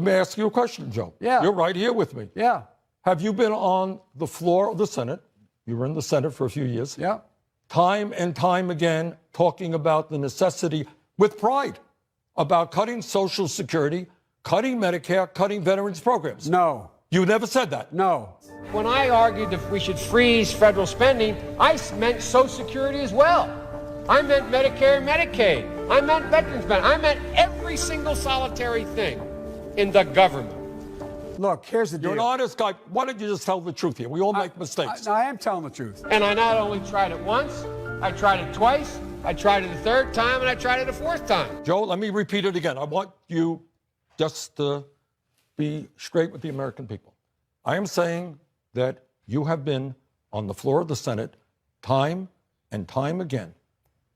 Let me ask you a question, Joe. Yeah. You're right here with me. Yeah. Have you been on the floor of the Senate? You were in the Senate for a few years. Yeah. Time and time again, talking about the necessity, with pride, about cutting Social Security, cutting Medicare, cutting veterans programs. No. You never said that. No. When I argued that we should freeze federal spending, I meant Social Security as well. I meant Medicare and Medicaid. I meant veterans benefits. I meant every single solitary thing in the government. Look, here's the deal. You're an honest guy. Why don't you just tell the truth here? We all make mistakes. I am telling the truth. And I not only tried it once, I tried it twice, I tried it a third time, and I tried it a fourth time. Joe, let me repeat it again. I want you just to be straight with the American people. I am saying that you have been on the floor of the Senate time and time again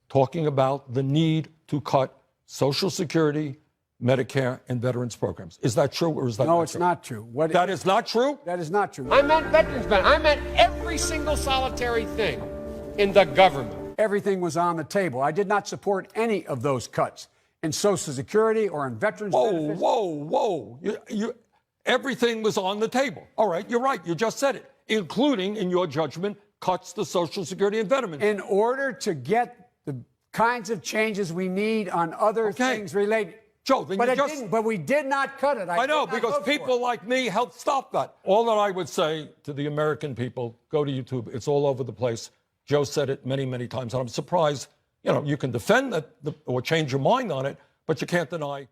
talking about the need to cut Social Security, Medicare, and veterans programs. Is that true or is that not true? No, it's not true. That is not true? That is not true. I meant veterans benefits. I meant every single solitary thing in the government. Everything was on the table. I did not support any of those cuts in Social Security or in veterans benefits. Whoa. Everything was on the table. All right, you're right. You just said it, including, in your judgment, cuts to Social Security and veterans. In order to get the kinds of changes we need on other things related. Joe, then but we did not cut it. I know, because people like me helped stop that. All that I would say to the American people, go to YouTube. It's all over the place. Joe said it many, many times, and I'm surprised, you can defend that or change your mind on it, but you can't deny.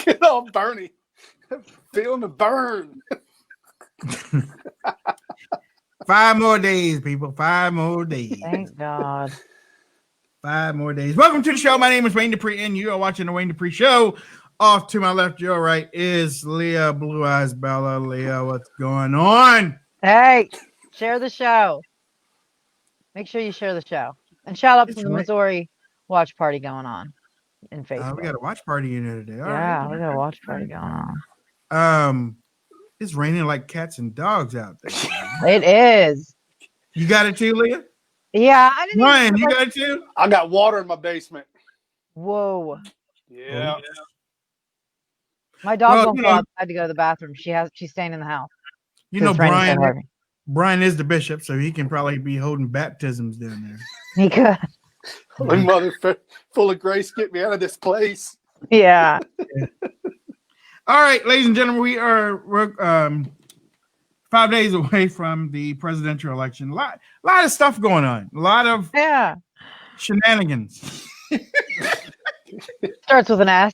Get off, Bernie. Feeling the burn. 5 more days, people. 5 more days. Thank God. 5 more days. Welcome to the show. My name is Wayne Dupree, and you are watching the Wayne Dupree Show. Off to my left, your right, is Leah Blue Eyes Bella. Leah, what's going on? Hey, share the show. Make sure you share the show. And shout out to the Missouri watch party going on in Facebook. We got a watch party in there today. All right. We got a watch party going on. It's raining like cats and dogs out there. It is. You got it too, Leah? Yeah, I didn't. Ryan, you got it too? I got water in my basement. Whoa. Yeah. My dog won't go outside to go to the bathroom. She's staying in the house. You know, Brian is the bishop, so he can probably be holding baptisms down there. He could. Holy Mother, full of grace, get me out of this place. Yeah. All right, ladies and gentlemen, we're 5 days away from the presidential election. A lot of stuff going on. A lot of shenanigans. Starts with an S.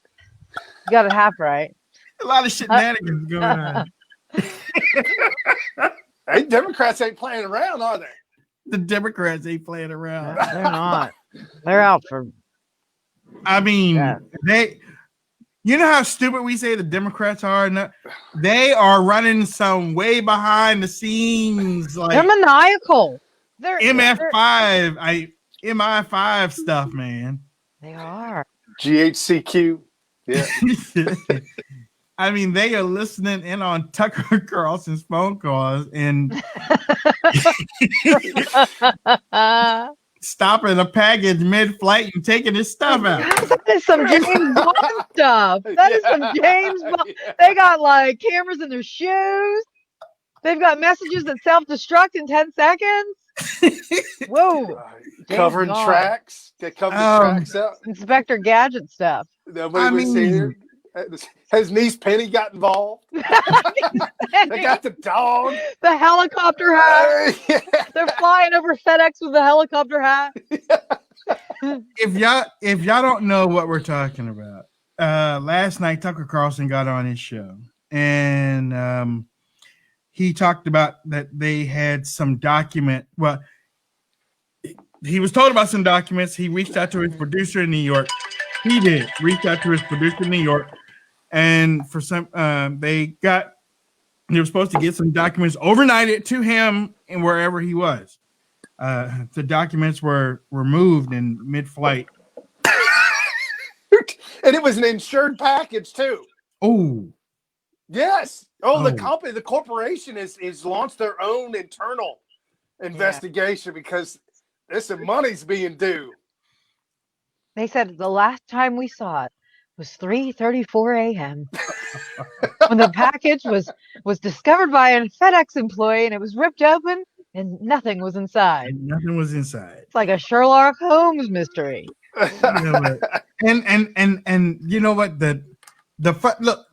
You got it half right. A lot of shenanigans going on. Hey, Democrats ain't playing around, are they? The Democrats ain't playing around. They're not. They're out for. I mean, you know how stupid we say the Democrats are? No, they are running some way behind the scenes. Like they're maniacal. They're MI5 stuff, man. They are. GHCQ. Yeah. I mean, they are listening in on Tucker Carlson's phone calls and stopping a package mid-flight and taking his stuff out. That is some James Bond stuff. That is some James Bond. They got like cameras in their shoes. They've got messages that self-destruct in 10 seconds. Whoa. Covering tracks. They cover the tracks up. Inspector Gadget stuff. Has Niece Penny got involved? They got the dog. The helicopter hat. They're flying over FedEx with the helicopter hat. If y'all don't know what we're talking about, last night Tucker Carlson got on his show and he talked about that they had some document. Well, he was told about some documents. He reached out to his producer in New York. He did reach out to his producer in New York. And for some, they were supposed to get some documents overnighted to him and wherever he was. The documents were removed in mid-flight. And it was an insured package too. Oh, Yes. Oh, the Oh. company, the corporation is launched their own internal investigation because this money's being due. They said the last time we saw it was 3:34 a.m. when the package was discovered by a FedEx employee and it was ripped open and nothing was inside. nothing was inside. It's like a Sherlock Holmes mystery. You know what? And you know what? Look,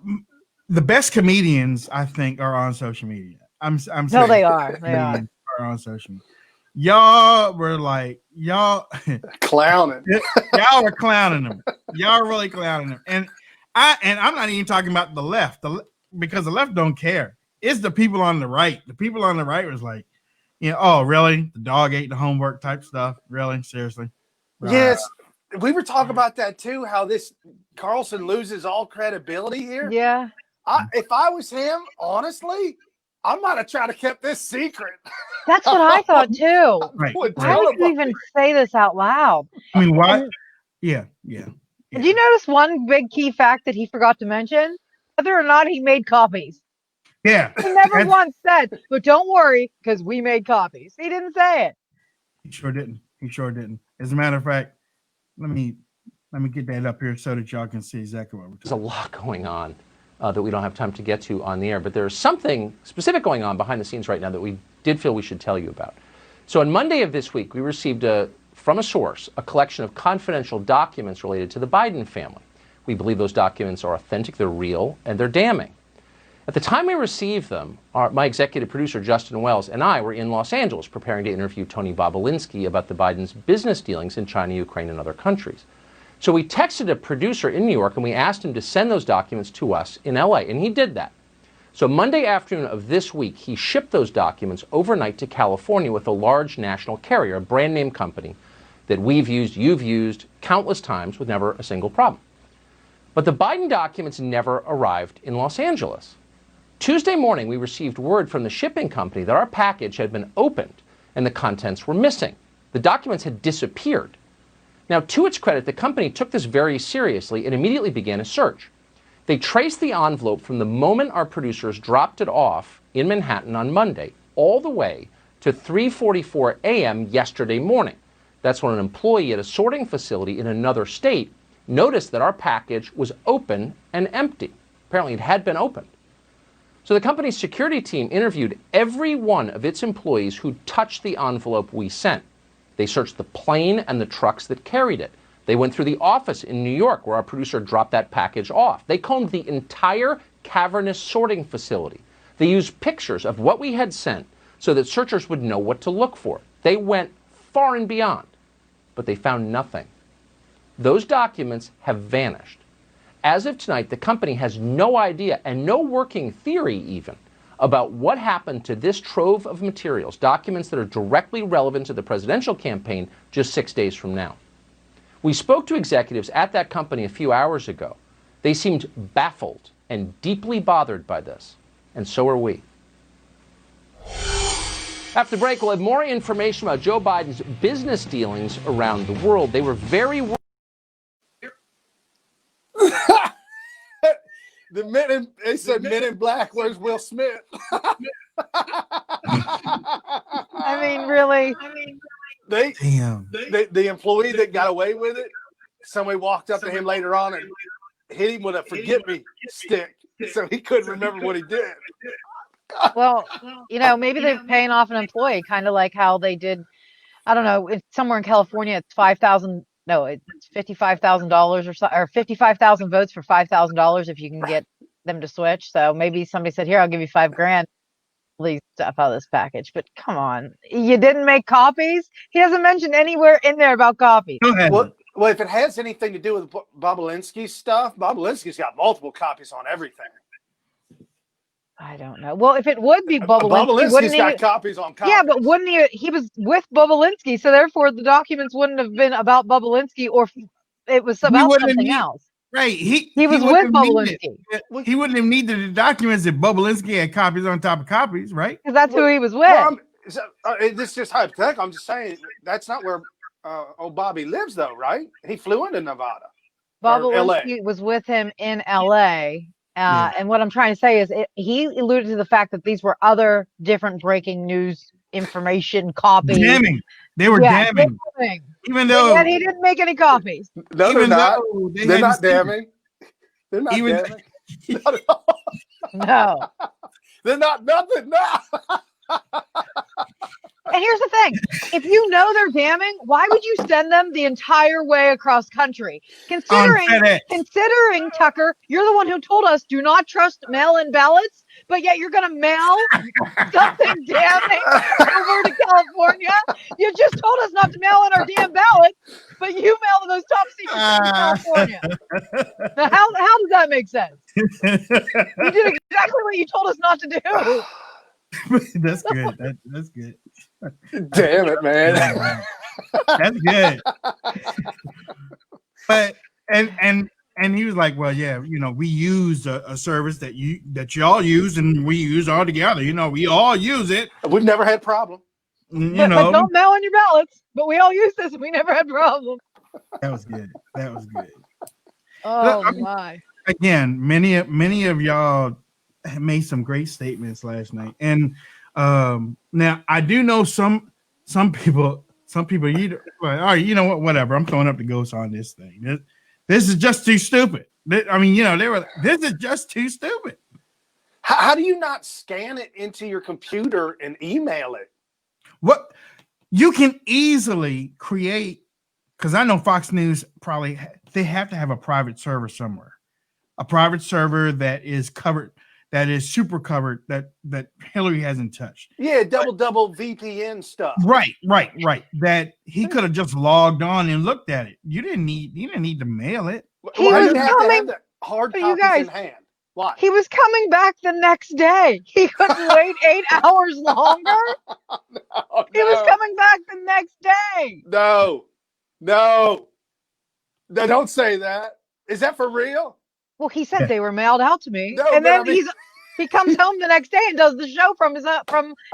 the best comedians I think are on social media. I'm No, saying they are. They are. comedians are on social media. Y'all were like y'all Clowning. y'all were clowning them. Y'all are really clowning them. And I'm not even talking about the left. Because the left don't care. It's the people on the right. The people on the right was like, oh really? The dog ate the homework type stuff. Really? Seriously? Right. Yes. We were talking about that too, how this Carlson loses all credibility here. Yeah. If I was him, honestly, I might have tried to keep this secret. That's what I thought too. Right. Would Why tell would you him. even say this out loud? I mean, why? And Yeah. did you notice one big key fact that he forgot to mention? Whether or not he made copies. Yeah. He never That's- once said, but don't worry, because we made copies. He didn't say it. He sure didn't. As a matter of fact, let me get that up here so that y'all can see exactly what we're There's talking a lot going on that we don't have time to get to on the air, but there's something specific going on behind the scenes right now that we did feel we should tell you about. So on Monday of this week, we received from a source a collection of confidential documents related to the Biden family. We believe those documents are authentic, they're real, and they're damning. At the time we received them, my executive producer, Justin Wells, and I were in Los Angeles preparing to interview Tony Bobolinsky about the Biden's business dealings in China, Ukraine, and other countries. So we texted a producer in New York and we asked him to send those documents to us in LA, and he did that. So Monday afternoon of this week, he shipped those documents overnight to California with a large national carrier, a brand name company that we've used, you've used countless times with never a single problem. But the Biden documents never arrived in Los Angeles. Tuesday morning, we received word from the shipping company that our package had been opened and the contents were missing. The documents had disappeared. Now, to its credit, the company took this very seriously and immediately began a search. They traced the envelope from the moment our producers dropped it off in Manhattan on Monday all the way to 3:44 a.m. yesterday morning. That's when an employee at a sorting facility in another state noticed that our package was open and empty. Apparently, it had been opened. So the company's security team interviewed every one of its employees who touched the envelope we sent. They searched the plane and the trucks that carried it. They went through the office in New York where our producer dropped that package off. They combed the entire cavernous sorting facility. They used pictures of what we had sent so that searchers would know what to look for. They went far and beyond, but they found nothing. Those documents have vanished. As of tonight, the company has no idea and no working theory even about what happened to this trove of materials, documents that are directly relevant to the presidential campaign just 6 days from now. We spoke to executives at that company a few hours ago. They seemed baffled and deeply bothered by this, and so are we. After the break, we'll have more information about Joe Biden's business dealings around the world. They were very worried. They said Men in Black, where's Will Smith? I mean, really? Damn. The employee that got away with it, somebody walked up to him later on and hit him with a forget-me stick, so he couldn't remember what he did. Well, maybe they're paying off an employee, kind of like how they did. I don't know. Somewhere in California, it's $5,000. No, it's $55,000 or so, or 55,000 votes for $5,000 if you can get them to switch. So maybe somebody said, "Here, I'll give you $5,000. Please stuff out of this package." But come on, you didn't make copies. He hasn't mentioned anywhere in there about copies. Go ahead. Well, if it has anything to do with Bobolinsky's stuff, Bobolinsky's got multiple copies on everything. I don't know. Well, if it would be Bobolinsky, Bobolinsky's got copies on copies. Yeah, but wouldn't he? He was with Bobolinsky, so therefore the documents wouldn't have been about Bobolinsky, or it was about something else. Right. He was with Bobolinsky. He wouldn't have needed the documents if Bobolinsky had copies on top of copies, right? Because that's who he was with. Well, this is just hypothetical. I'm just saying that's not where old Bobby lives, though, right? He flew into Nevada. Bob Or LA. Lewinsky was with him in LA. Yeah. And what I'm trying to say is he alluded to the fact that these were other different breaking news information copies. Damning. They were Yeah, damning. damning. Even But though yet he didn't make any copies. No, even they're not. though they They're hadn't not seen it. damning. They're not Even- damning. Not at all. No. They're not nothing. No. And here's the thing. If you know they're damning, why would you send them the entire way across country? Considering Tucker, you're the one who told us do not trust mail-in ballots, but yet you're going to mail something damning over to California. You just told us not to mail in our damn ballots, but you mail those top secret things to California. Now, how does that make sense? You did exactly what you told us not to do. That's good. That's good. Damn it, man. That's good. But and he was like, well, yeah, we use a service that y'all use and we use all together. We all use it. We've never had problem. You But know, don't mail in your ballots. But we all use this and we never had problems. that was good. That was good. Oh Look, my. Again, many of y'all made some great statements last night, and now I do know some people either like, all right, you know what, whatever, I'm throwing up the ghost on this thing. This is just too stupid. I mean, this is just too stupid. How do you not scan it into your computer and email it? What you can easily create, because I know Fox News probably they have to have a private server somewhere, a private server that is covered, that is super covered, that Hillary hasn't touched. Yeah, double VPN stuff. Right. That he could have just logged on and looked at it. You didn't need to mail it. He Why was do you have to coming- have the hard but copies you guys- in hand? Why? He was coming back the next day. He couldn't wait 8 hours longer. He was coming back the next day. No, don't say that. Is that for real? Well, he said they were mailed out to me, No, and but then I mean- he comes home the next day and does the show from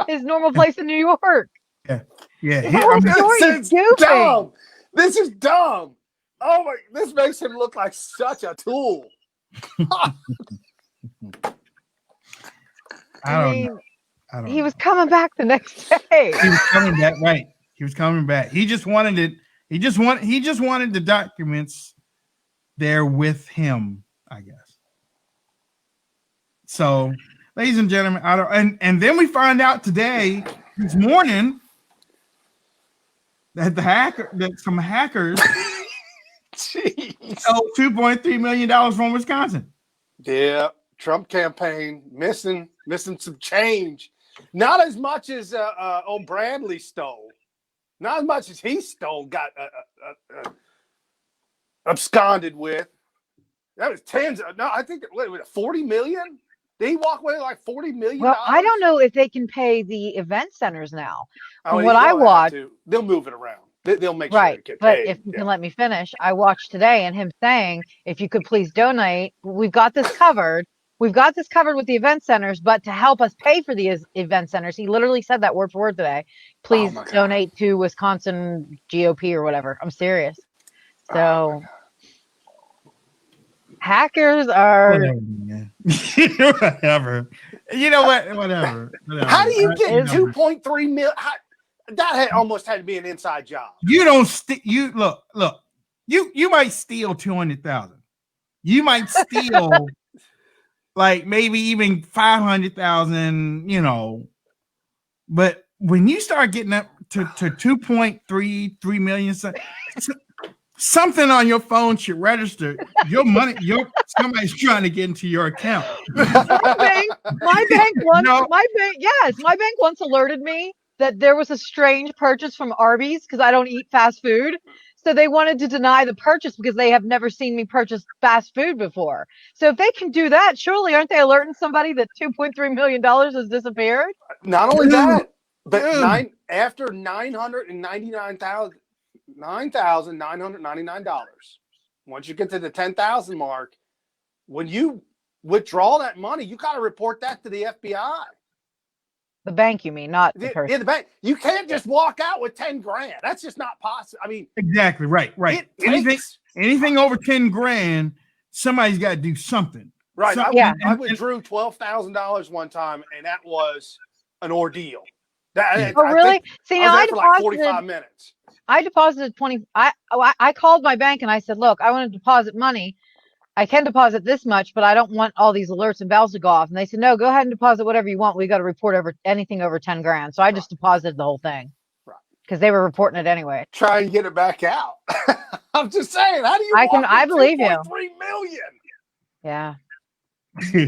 his normal place in New York. Yeah. The whole story is goofy. Dumb. This is dumb. Oh my! This makes him look like such a tool. I don't mean, know. He was coming back the next day. He was coming back, right? He was coming back. He just wanted it. He just wanted the documents there with him, I guess. So, ladies and gentlemen, and then we find out today, this morning, that some hackers Jeez. stole $2.3 million from Wisconsin. Yeah, Trump campaign missing some change. Not as much as old Bradley stole. Not as much as he stole. Got absconded with. That was tens. No, I think what was it, 40 million. Did he walk away with like $40 million? Well, I don't know if they can pay the event centers now. Oh, From what I watched, they'll move it around. They'll make sure right. it gets But paid. if you can let me finish, I watched today and him saying, if you could please donate, we've got this covered. We've got this covered with the event centers, but to help us pay for the event centers, he literally said that word for word today. Please my God. donate to Wisconsin GOP or whatever. I'm serious. So hackers are. Whatever, man. Whatever. You know what? Whatever. How do you get It's- 2.3 million? That almost had to be an inside job. You don't you look. You might steal 200,000. You might steal like maybe even 500,000. But when you start getting up to 2.3 million, something on your phone should register. Your money, somebody's trying to get into your account. my bank once alerted me that there was a strange purchase from Arby's because I don't eat fast food. So they wanted to deny the purchase because they have never seen me purchase fast food before. So if they can do that, surely aren't they alerting somebody that $2.3 million has disappeared? Not only that, but Dude. after $999. Once you get to the 10,000 mark, when you withdraw that money, you got to report that to the FBI. The bank, you mean, not the Yeah, person. the bank. You can't just walk out with 10 grand. That's just not possible. I mean, Exactly. Right. it Anything. takes Anything over 10 grand, somebody's got to do something. Right. So, I withdrew $12,000 one time, and that was an ordeal. That, Oh, really? See, I was now there for like 45 minutes. I deposited 20. I called my bank and I said, look, I want to deposit money. I can deposit this much, but I don't want all these alerts and bells to go off. And they said, no, go ahead and deposit whatever you want. We got to report anything over 10 grand. So I just deposited the whole thing. Right. Because they were reporting it anyway. Try and get it back out. I'm just saying, how do you I believe you. 3 million. Yeah.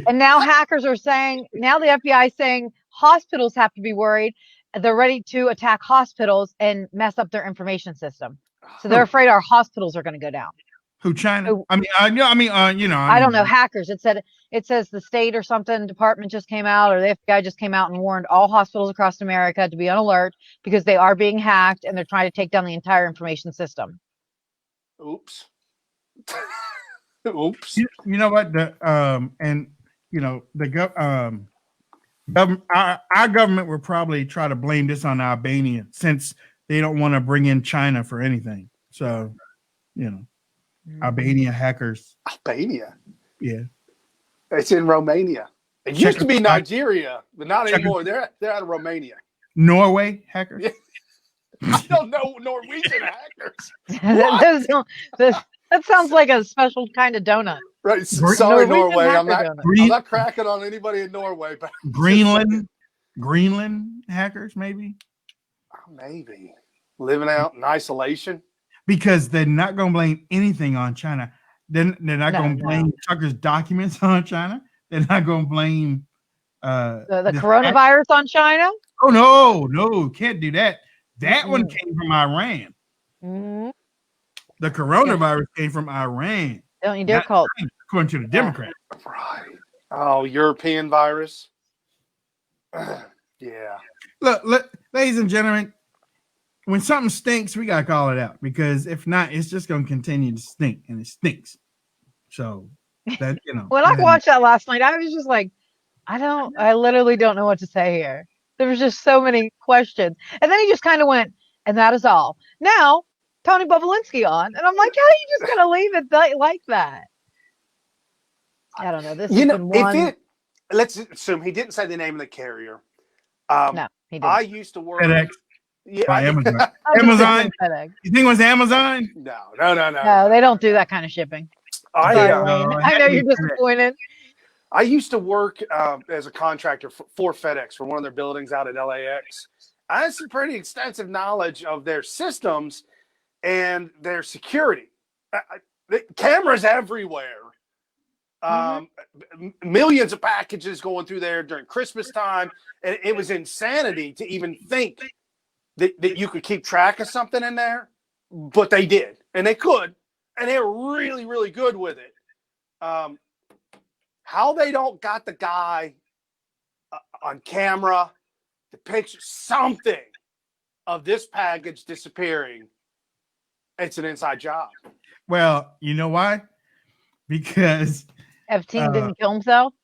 And now hackers are saying, now the FBI is saying hospitals have to be worried. They're ready to attack hospitals and mess up their information system. So they're afraid our hospitals are going to go down. Who, China? I don't know, hackers. It says the state or something department just came out, or the FBI just came out and warned all hospitals across America to be on alert because they are being hacked and they're trying to take down the entire information system. Oops. Oops. You know what? Our government will probably try to blame this on Albania since they don't want to bring in China for anything. So, Albania hackers. Albania? Yeah. It's in Romania. It used to be Nigeria, but not anymore. They're out of Romania. Norway hackers? Yeah. I don't know Norwegian hackers. That sounds like a special kind of donut. Right. Sorry, Norway. I'm not cracking on anybody in Norway. But Greenland hackers, maybe? Maybe. Living out in isolation. Because they're not going to blame anything on China. They're not going to blame Tucker's documents on China. They're not going to blame the coronavirus on China. Oh, no, can't do that. That one came from Iran. Mm-hmm. The coronavirus came from Iran. Don't you dare call it. According to the Democrats. Right. Oh, European virus. Yeah. Look, ladies and gentlemen, when something stinks, we gotta call it out because if not, it's just gonna continue to stink, and it stinks. So that When I watched that last night, I was just like, I literally don't know what to say here. There was just so many questions, and then he just kind of went, and that is all. Now Tony Bobolinsky on, and I'm like, how are you just gonna leave it like that? I don't know. This let's assume he didn't say the name of the carrier. No, he didn't. I used to work. FedEx. Yeah, by Amazon. Amazon. You think it was Amazon? No. No, they don't do that kind of shipping. I know you're disappointed. I used to work as a contractor for FedEx for one of their buildings out at LAX. I had some pretty extensive knowledge of their systems and their security. Cameras everywhere. Millions of packages going through there during Christmas time. And it was insanity to even think that you could keep track of something in there. But they did. And they could. And they were really, really good with it. How they don't got the guy on camera, the picture, something of this package disappearing. It's an inside job. Well, you know why? Because Epstein didn't kill himself.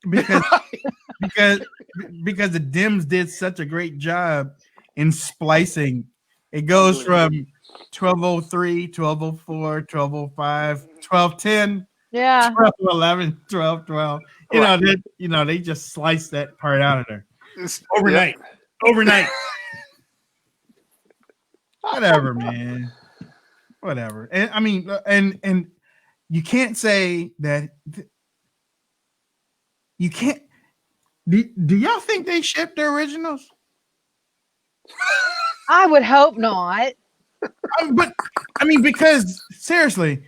Because the Dems did such a great job in splicing. It goes from 1203, 1204, 1205, 1210. Yeah. 1211, 1212. They just sliced that part out of there. Overnight. Whatever, man. Whatever. And I mean, and you can't say that you can't. Do y'all think they shipped the originals? I would hope not. But I mean, because seriously,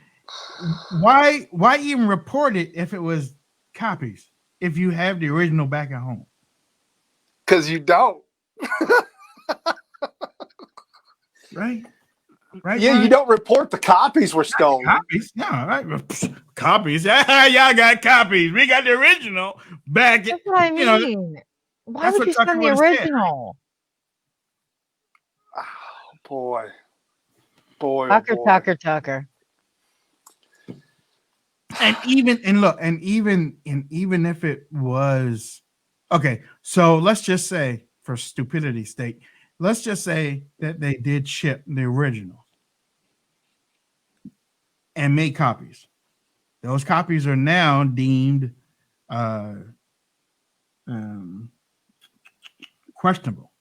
why even report it if it was copies if you have the original back at home? Because you don't. Right. Yeah, Brian? You don't report the copies were stolen. Copies? Yeah, right. Copies. Y'all got copies. We got the original back. That's what I mean. Why would you send the original? Oh, boy. Tucker. And even if it was okay, so let's just say for stupidity's sake, let's just say that they did ship the original. and make copies. Those copies are now deemed questionable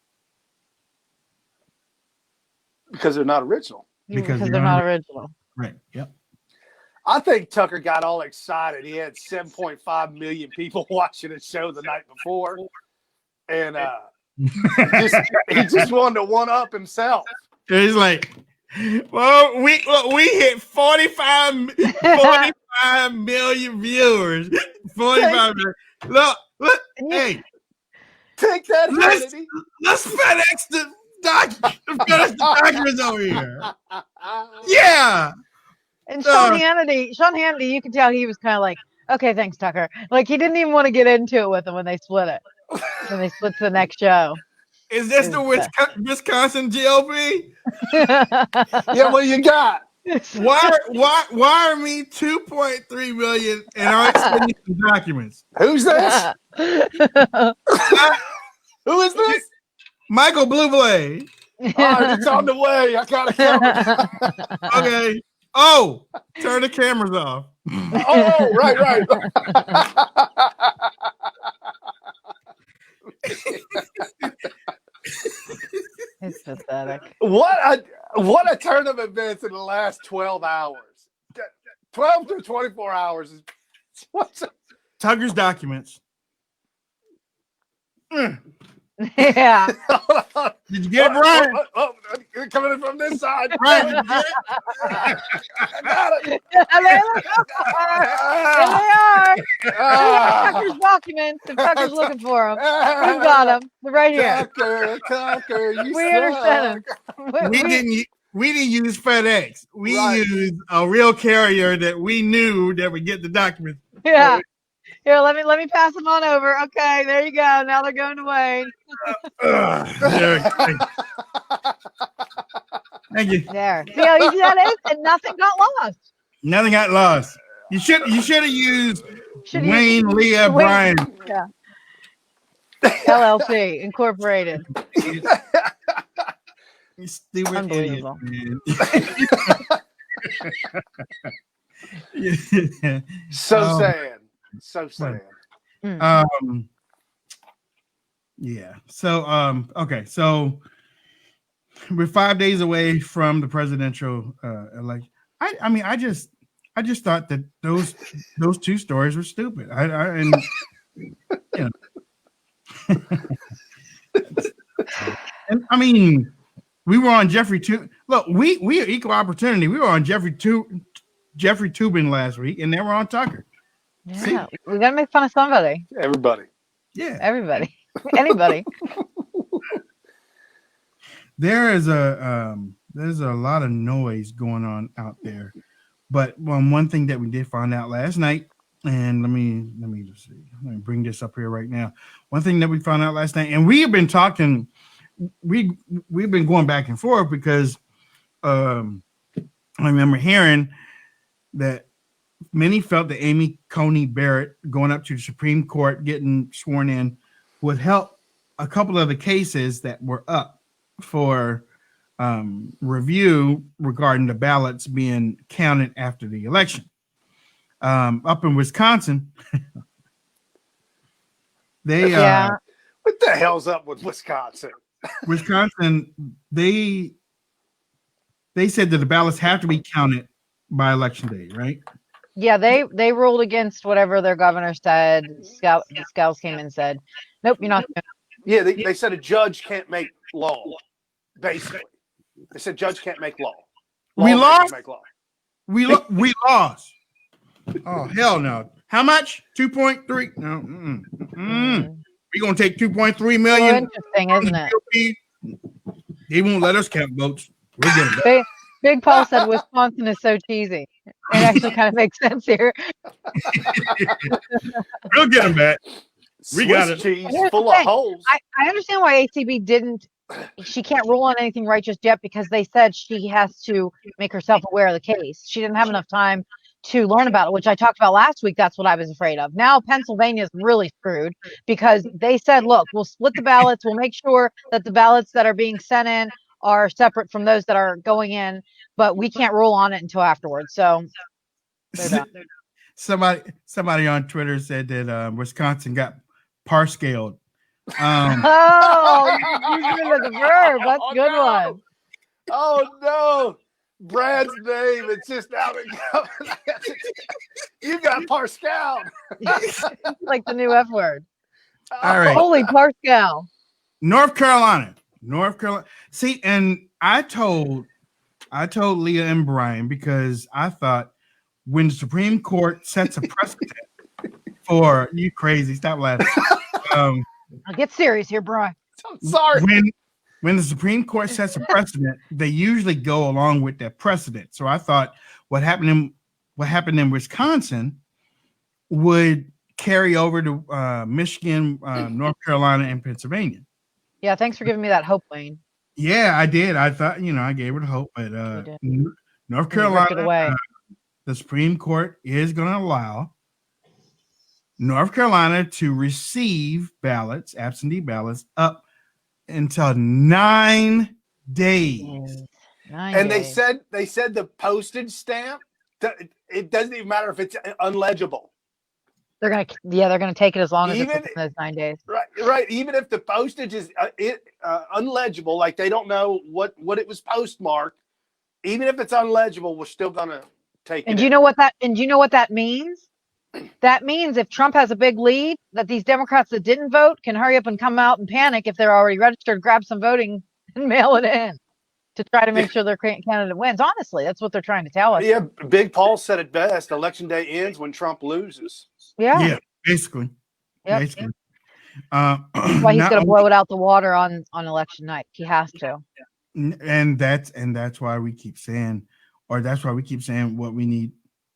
because they're not original. Because they're not original. Right. Yep. I think Tucker got all excited. He had 7.5 million people watching his show the night before, and he just wanted to one up himself. It's like, well, we hit 45 million viewers. 45 million. Look, hey, take that, Hannity. Let's FedEx the documents over here. Yeah. And Sean Hannity, you can tell he was kind of like, okay, thanks, Tucker. Like, he didn't even want to get into it with them when they split it. When they split to the next show. Is this the Wisconsin GOP? Yeah, what do you got? Wire me 2.3 million and I'm sending some documents. Who's this? Who is this? Michael Blueblade. It's on the way. I got it covered. Okay. Oh, turn the cameras off. Oh, right. It's pathetic. What a turn of events in the last 12 hours. 12 to 24 hours. Tucker's documents. Yeah. Did you get it, Brian? Coming in from this side. Brian, I got it. There they are. Tucker's documents. If Tucker's looking for them, we've got them. They're right here. Tucker, you We understand them. we didn't use FedEx. We used a real carrier that we knew that would get the documents. Yeah. Here, let me pass them on over. Okay, there you go. Now they're going away. Thank you. There. See how easy that is? And nothing got lost. Nothing got lost. You should have used Wayne Leah Bryan. Yeah. LLC Incorporated. You stupid Unbelievable. idiot, man. So sad. So sad. Yeah. So okay. So we're 5 days away from the presidential election. I just thought that those two stories were stupid. And you know. And I mean, we were on Jeffrey Tubin. Look, we are equal opportunity. We were on Jeffrey Tubin last week, and then we're on Tucker. Yeah, See? we gotta make fun of somebody. Everybody. Yeah, everybody, anybody. There's a lot of noise going on out there, but one thing that we did find out last night, and let me just see. Let me bring this up here right now. One thing that we found out last night, and we have been talking. We've been going back and forth because I remember hearing that many felt that Amy Coney Barrett going up to the Supreme Court, getting sworn in, would help a couple of the cases that were up for review regarding the ballots being counted after the election. Up in Wisconsin, they what the hell's up with Wisconsin? Wisconsin, they said that the ballots have to be counted by election day, right? Yeah, they ruled against whatever their governor said. Scouts came and said, "Nope, you're not." Yeah, they said a judge can't make law. Basically, they said judge can't make law. We lost. Make law. We lost. Oh hell no! How much? 2.3? No. We're gonna take 2.3 million. So interesting, isn't it? They won't let us count votes. We're getting it. Big Paul said Wisconsin is so cheesy. It actually kind of makes sense here. We'll get them back. We got it. Cheese full of holes. I understand why ACB didn't. She can't rule on anything right just yet because they said she has to make herself aware of the case. She didn't have enough time to learn about it, which I talked about last week. That's what I was afraid of. Now Pennsylvania is really screwed because they said, look, we'll split the ballots. We'll make sure that the ballots that are being sent in are separate from those that are going in, but we can't rule on it until afterwards. So they're done. Somebody on Twitter said that Wisconsin got parscaled. Oh, you used it as a verb. That's a good one. Oh no, Brad's name. It's just out of you got Parscal. Like the new F word. All right. Holy Parscal. North Carolina. See, and I told Leah and Brian, because I thought when the Supreme Court sets a precedent for you crazy, stop laughing. I'll get serious here, Brian. I'm sorry. When the Supreme Court sets a precedent, they usually go along with that precedent. So I thought what happened in Wisconsin would carry over to Michigan, North Carolina, and Pennsylvania. Yeah, thanks for giving me that hope, Wayne. Yeah, I did. I thought, I gave her the hope, but North Carolina, the Supreme Court is going to allow North Carolina to receive ballots, absentee ballots, up until 9 days. 9 And days. they said the postage stamp, it doesn't even matter if it's unlegible. They're gonna take it as long as it's Even- within those 9 days. Right. Even if the postage is unlegible, like they don't know what it was postmarked, even if it's unlegible, we're still gonna take it. And do you know what that means? That means if Trump has a big lead, that these Democrats that didn't vote can hurry up and come out and panic if they're already registered, grab some voting and mail it in to try to make sure their candidate wins. Honestly, that's what they're trying to tell us. Yeah, Big Paul said it best. Election day ends when Trump loses. Yeah. Basically. Yep. Basically. That's why he's going to blow it out the water on election night. He has to. And that's why we keep saying, what we need.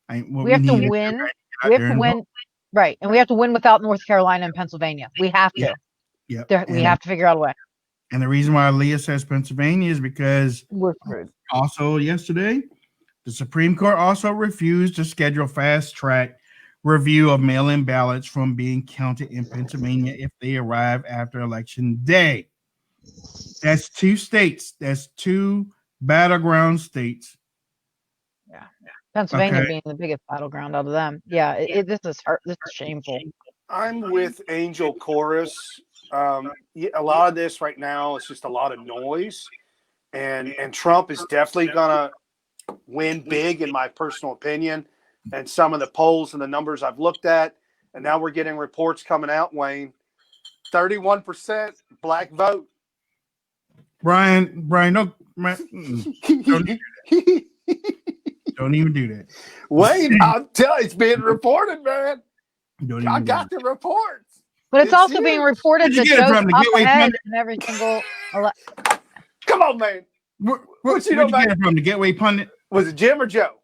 We have to win. We have to win. Right. And we have to win without North Carolina and Pennsylvania. We have to. Yeah. We have to figure out a way. And the reason why Leah says Pennsylvania is because We're screwed. also yesterday, the Supreme Court also refused to schedule fast track review of mail-in ballots from being counted in Pennsylvania if they arrive after Election Day. That's 2 states. That's 2 battleground states. Yeah. Pennsylvania being the biggest battleground out of them. Yeah. This is shameful. I'm with Angel Chorus. A lot of this right now is just a lot of noise, and Trump is definitely gonna win big, in my personal opinion. And some of the polls and the numbers I've looked at, and now we're getting reports coming out, Wayne, 31% black vote. Brian, don't even do that. Wayne, I'm telling you, it's being reported, man. I Do got that. the reports. But it's also huge. being reported Where'd that you get it goes from? The up Gateway ahead Pundit? in every single Come on, man. Where'd What you get it from? The Gateway Pundit? Was it Jim or Joe?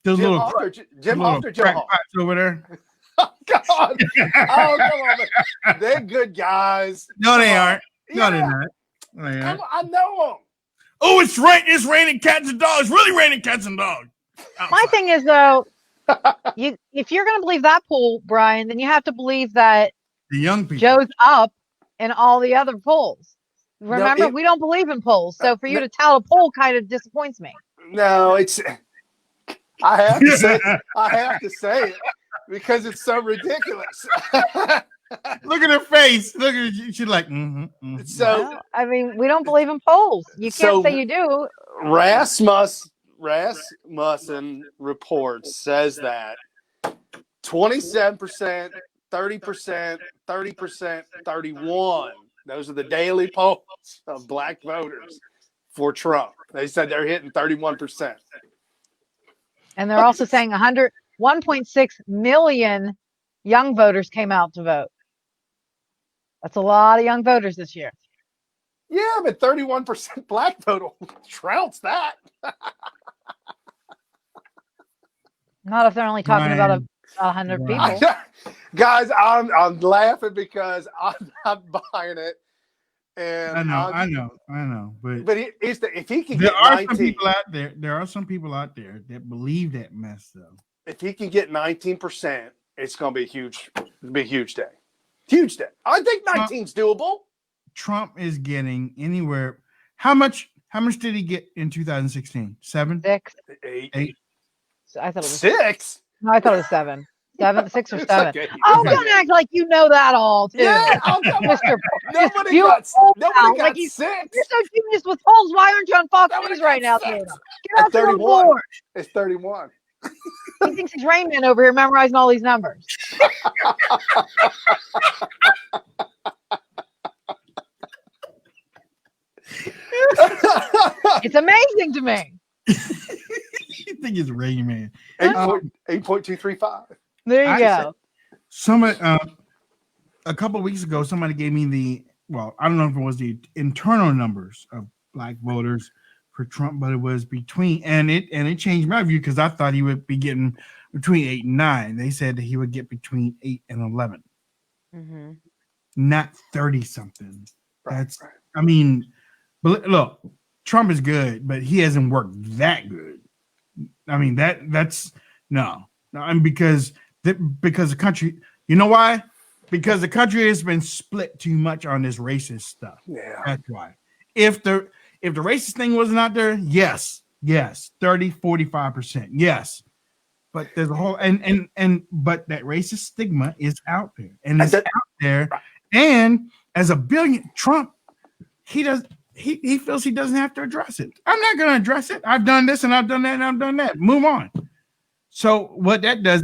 Those Jim little Hoft or Jim little Hoft or Joe crack Hoft? pots over there. Oh, God. Oh, come on, man. They're good guys. No, they aren't. No, Yeah. they're not. They Come aren't. on, I know them. Oh, it's raining cats and dogs. Really raining cats and dogs. My thing is though, if you're going to believe that poll, Brian, then you have to believe that The young people. Joe's up in all the other polls. Remember, we don't believe in polls, so for you to tout a poll kind of disappoints me. No, it's. I have to say it because it's so ridiculous. Look at her face. Look at her. She's like, So Well, I mean, we don't believe in polls. You can't say you do. Rasmussen report says that 27%, 30%, 30%, 31. Those are the daily polls of black voters for Trump. They said they're hitting 31%. And they're also saying 1.6 million young voters came out to vote. That's a lot of young voters this year. Yeah, but 31% black vote trouts that. Not if they're only talking about 100 people. Guys, I'm laughing because I'm not buying it. And I know. But if he can There get are 19, some people out there. There are some people out there that believe that mess, though. if he can get 19%, it's going to be a huge day. Huge day. I think 19's doable. Trump is getting anywhere. How much How much did he get in 2016? 7? 6. 8? I thought it was 6. No, I thought it was 7. 6 or It's 7. okay. Oh, It's don't okay. act like you know that all, too. Yeah, oh, come on. Mr. Nobody You got old nobody pal, got like he's- 6. You're so genius with polls. Why aren't you on Fox Nobody News right now, got Dana? 6. Get off your own 31. board. It's 31. He thinks he's Rain Man over here memorizing all these numbers. It's amazing to me. You think it's Rain Man? 8.235. There you go. Somebody, a couple of weeks ago, somebody gave me I don't know if it was the internal numbers of black voters for Trump, but it was between, and it changed my view because I thought he would be getting between 8 and 9. They said that he would get between 8 and 11, not 30 something. That's, I mean, but look, Trump is good, but he hasn't worked that good. I mean, that's no, and because the country, you know why? Because the country has been split too much on this racist stuff. Yeah, that's why. If the racist thing wasn't out there, yes, 30, 45%, yes. But there's a whole but that racist stigma is out there, and it's out there. And as a billion, Trump, he feels he doesn't have to address it. I'm not going to address it. I've done this and I've done that and I've done that. Move on. So what that does,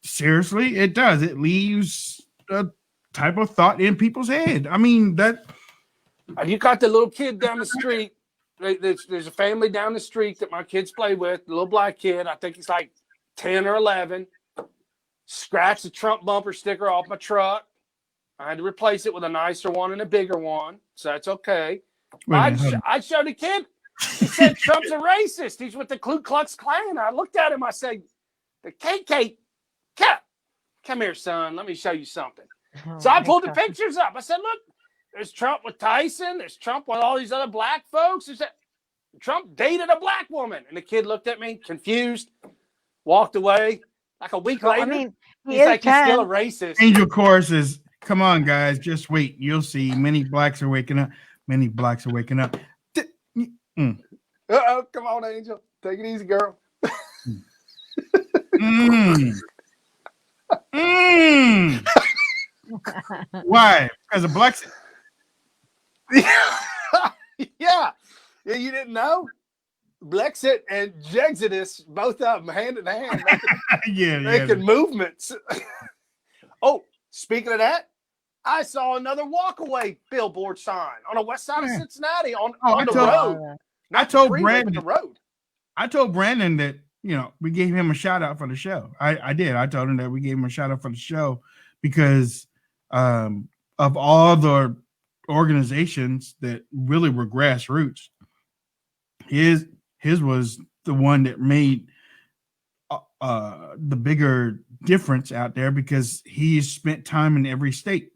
seriously, it does. It leaves a type of thought in people's head. I mean, that. You got the little kid down the street. There's a family down the street that my kids play with, the little black kid. I think he's like 10 or 11. Scratched the Trump bumper sticker off my truck. I had to replace it with a nicer one and a bigger one, so that's okay. I showed the kid. He said Trump's a racist. He's with the Ku Klux Klan. I looked at him. I said, "The KK, come here, son. Let me show you something." So I pulled the pictures up. I said, "Look, there's Trump with Tyson. There's Trump with all these other black folks. Trump dated a black woman." And the kid looked at me, confused, walked away. Like a week later, I mean, he's like, "He's still a racist." Angel Chorus is, come on, guys, just wait. You'll see. Many blacks are waking up. Many blacks are waking up. Uh-oh, come on, Angel. Take it easy, girl. Why? Because of blacks? Yeah, you didn't know? Blexit and Jexodus, both of them hand in hand, making movements. Oh, speaking of that, I saw another walkaway billboard sign on the west side of Cincinnati on the road. I told Brandon that, we gave him a shout out for the show. I did. I told him that we gave him a shout out for the show because of all the organizations that really were grassroots. His was the one that made the bigger difference out there because he's spent time in every state.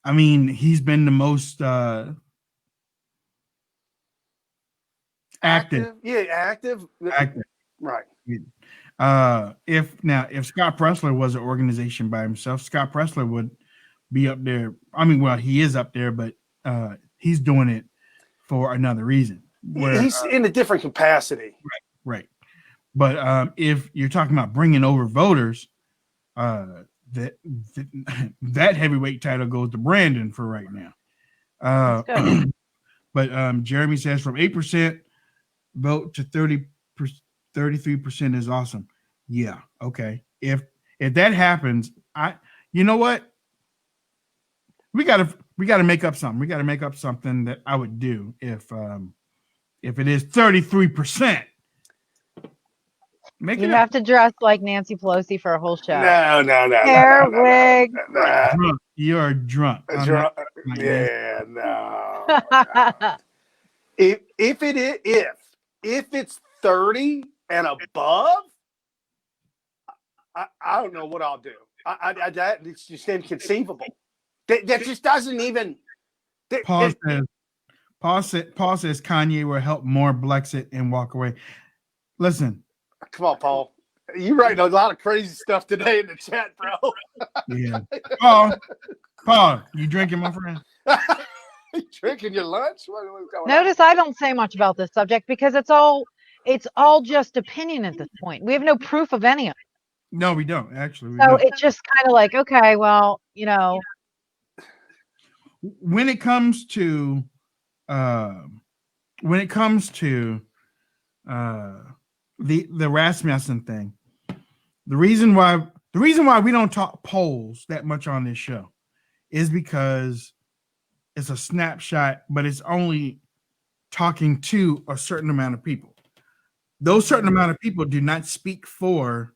I mean, he's been the most active. Yeah, active. Right. If Scott Pressler was an organization by himself, Scott Pressler would be up there. I mean, well, he is up there, but he's doing it for another reason. He's in a different capacity. Right. But if you're talking about bringing over voters, that heavyweight title goes to Brandon for right now. But Jeremy says from 8% vote to 33% is awesome. Yeah. Okay. If that happens, you know what? We gotta make up something. We gotta make up something that I would do if it is 33%. You have to dress like Nancy Pelosi for a whole show. No. Hair, wig. Drunk. You're drunk. Yeah, no. If it's 30 and above, I don't know what I'll do. It's just inconceivable. That just doesn't even. Paul says Kanye will help more Blexit and walk away. Listen. Come on, Paul. You writing a lot of crazy stuff today in the chat, bro. Yeah. Paul, you drinking, my friend? Drinking your lunch? What's going on? Notice I don't say much about this subject because it's all just opinion at this point. We have no proof of any of it. No, we don't. Actually, we So don't. it's just kind of like, okay, well, When it comes to the Rasmussen thing, the reason why we don't talk polls that much on this show is because it's a snapshot, but it's only talking to a certain amount of people. Those certain amount of people do not speak for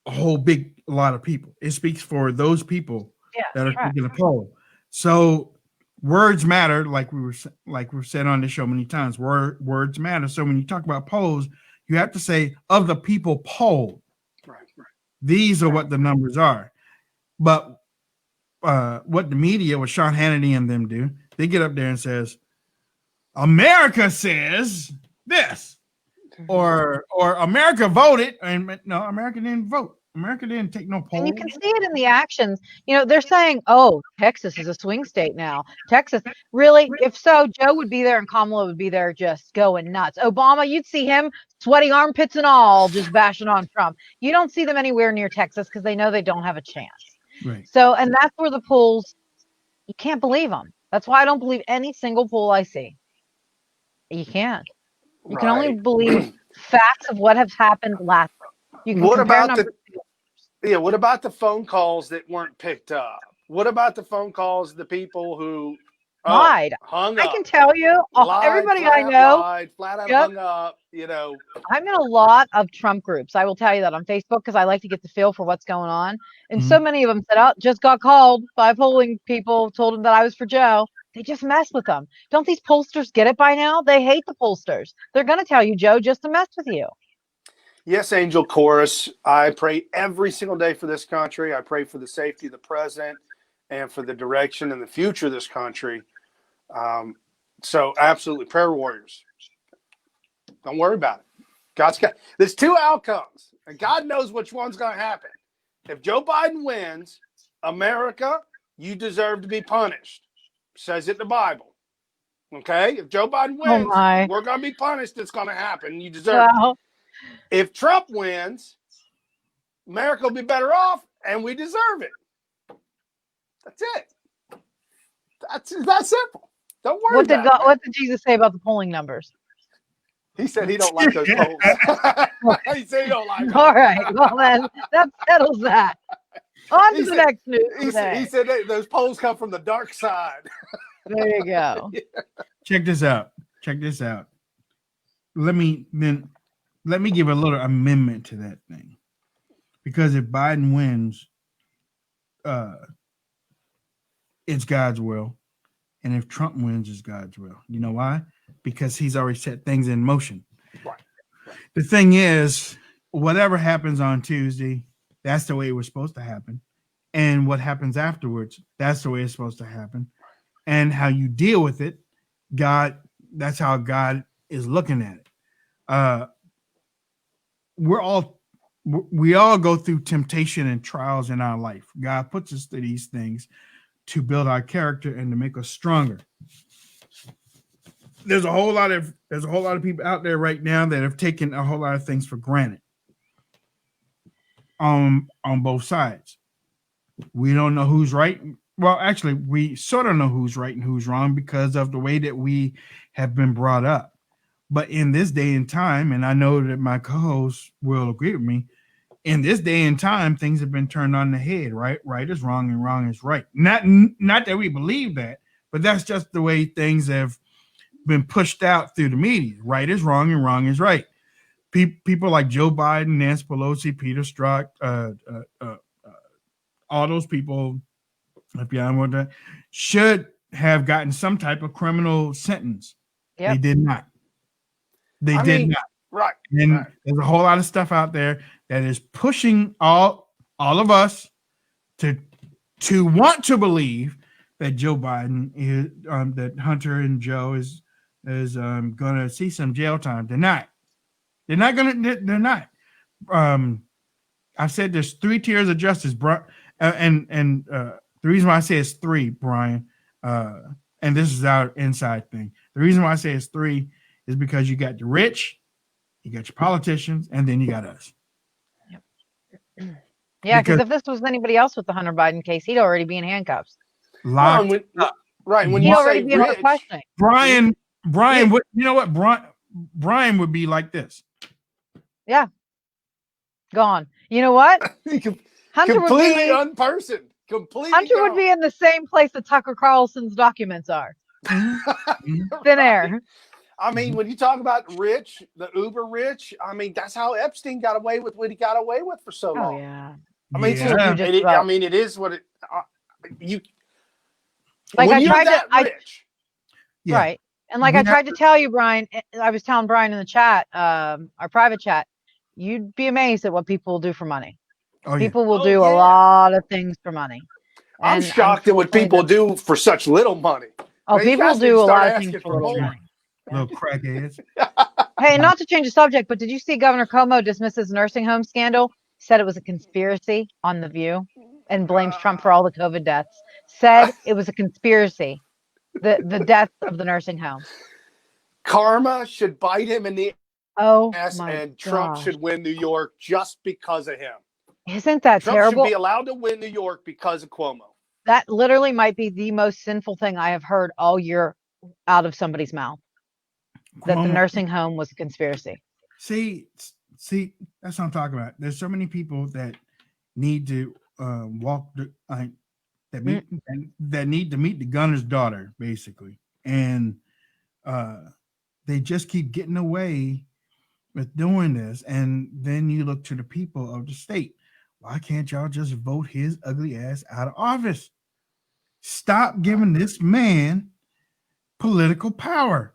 a whole big lot of people. It speaks for those people that are taking a poll. So words matter, like we've said on this show many times. Words matter. So when you talk about polls, you have to say of the people polled. Right. These are what the numbers are. But what the media, what Sean Hannity and them do, they get up there and says, America says this, or America voted, and no, America didn't vote. America didn't take no poll. And you can see it in the actions. They're saying, oh, Texas is a swing state now. Texas, really? If so, Joe would be there and Kamala would be there just going nuts. Obama, you'd see him sweating armpits and all, just bashing on Trump. You don't see them anywhere near Texas because they know they don't have a chance. Right. So, and that's where the polls, you can't believe them. That's why I don't believe any single poll I see. You can't. You can only believe facts of what has happened last week. You can What compare about numbers. what about the phone calls that weren't picked up? What about the phone calls of the people who Lied. hung up? I can tell you, everybody I know, flat out Yep. hung up, I'm in a lot of Trump groups. I will tell you that on Facebook because I like to get the feel for what's going on. And so many of them said, oh, just got called by polling people, told them that I was for Joe. They just mess with them. Don't these pollsters get it by now? They hate the pollsters. They're going to tell you, Joe, just to mess with you. Yes, Angel Chorus. I pray every single day for this country. I pray for the safety of the president and for the direction and the future of this country. So absolutely, prayer warriors. Don't worry about it. There's two outcomes, and God knows which one's going to happen. If Joe Biden wins, America, you deserve to be punished. Says it in the Bible. Okay? If Joe Biden wins, we're going to be punished. It's going to happen. You deserve it. If Trump wins, America will be better off, and we deserve it. That's it. That's simple. Don't worry about it. What did Jesus say about the polling numbers? He said he don't like those polls. He said he don't like them. All right. Well, then that settles that. On to the next news. He said those polls come from the dark side. There you go. Check this out. Let me give a little amendment to that thing. Because if Biden wins, it's God's will. And if Trump wins, it's God's will. You know why? Because he's already set things in motion. Right. The thing is, whatever happens on Tuesday, that's the way it was supposed to happen. And what happens afterwards, that's the way it's supposed to happen. And how you deal with it, that's how God is looking at it. We all go through temptation and trials in our life. God puts us through these things to build our character and to make us stronger. There's a whole lot of people out there right now that have taken a whole lot of things for granted. On both sides. We don't know who's right. Well, actually, we sort of know who's right and who's wrong because of the way that we have been brought up. But in this day and time, and I know that my co-hosts will agree with me, in this day and time, things have been turned on the head, right? Right is wrong and wrong is right. Not that we believe that, but that's just the way things have been pushed out through the media. Right is wrong and wrong is right. People like Joe Biden, Nancy Pelosi, Peter Strzok, all those people, if you want that, should have gotten some type of criminal sentence. Yep. They did not. They did not. Right. And there's a whole lot of stuff out there that is pushing all of us to want to believe that Joe Biden is that Hunter and Joe is going to see some jail time. They're not. They're not going to. They're not. I said there's three tiers of justice, bro, and the reason why I say it's three, Brian, and this is our inside thing. The reason why I say it's 3 is because you got the rich, you got your politicians, and then you got us. Yeah, because Because- if this was anybody else with the Hunter Biden case, he'd already be in handcuffs. Locked. Right. When He'd you already say be under rich, questioning. Brian, Yeah. would, you know what? Brian would be like this. Yeah. Gone. You know what? Hunter would completely be unpersoned. Completely Hunter would gone. be in the same place that Tucker Carlson's documents are. Thin air. I mean, when you talk about rich, the uber rich, I mean, that's how Epstein got away with what he got away with for so long. Oh yeah. I mean, Yeah. it is what it. You Like when I you're tried to, that rich, Yeah. right. And like We I tried to tell you, Brian, I was telling Brian in the chat, our private chat, you'd be amazed at what people will do for money. Oh, yeah. People will Oh, do a yeah. lot of things for money. I'm And shocked at what people do for such little money. Oh, Man, you people guys need do to a start lot of asking things for for little more. money. Little crackheads. Hey, not to change the subject, but did you see Governor Cuomo dismisses nursing home scandal? Said it was a conspiracy on The View and blames Trump for all the COVID deaths. Said it was a conspiracy, the deaths of the nursing homes. Karma should bite him in the Oh ass, my and Trump gosh. should win New York just because of him. Isn't that Trump terrible? should be allowed to win New York because of Cuomo. That literally might be the most sinful thing I have heard all year out of somebody's mouth. That the Cuomo- nursing home was a conspiracy. See, that's what I'm talking about. There's so many people that need to walk the that need to meet the gunner's daughter, basically, and they just keep getting away with doing this. And then you look to the people of the state. Why can't y'all just vote his ugly ass out of office? Stop giving this man political power.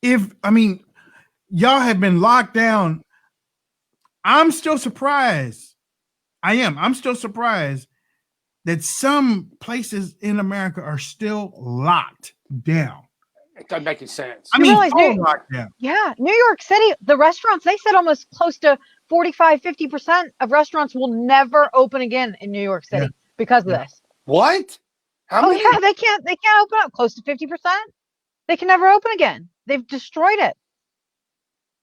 Y'all have been locked down. I'm still surprised. I'm still surprised that some places in America are still locked down. It doesn't make any sense. I You mean, realize all New- locked down. Yeah, New York City, the restaurants, they said almost close to 45-50% of restaurants will never open again in New York City because of this. What? How Oh many? yeah, they can't open up close to 50%. They can never open again. They've destroyed it.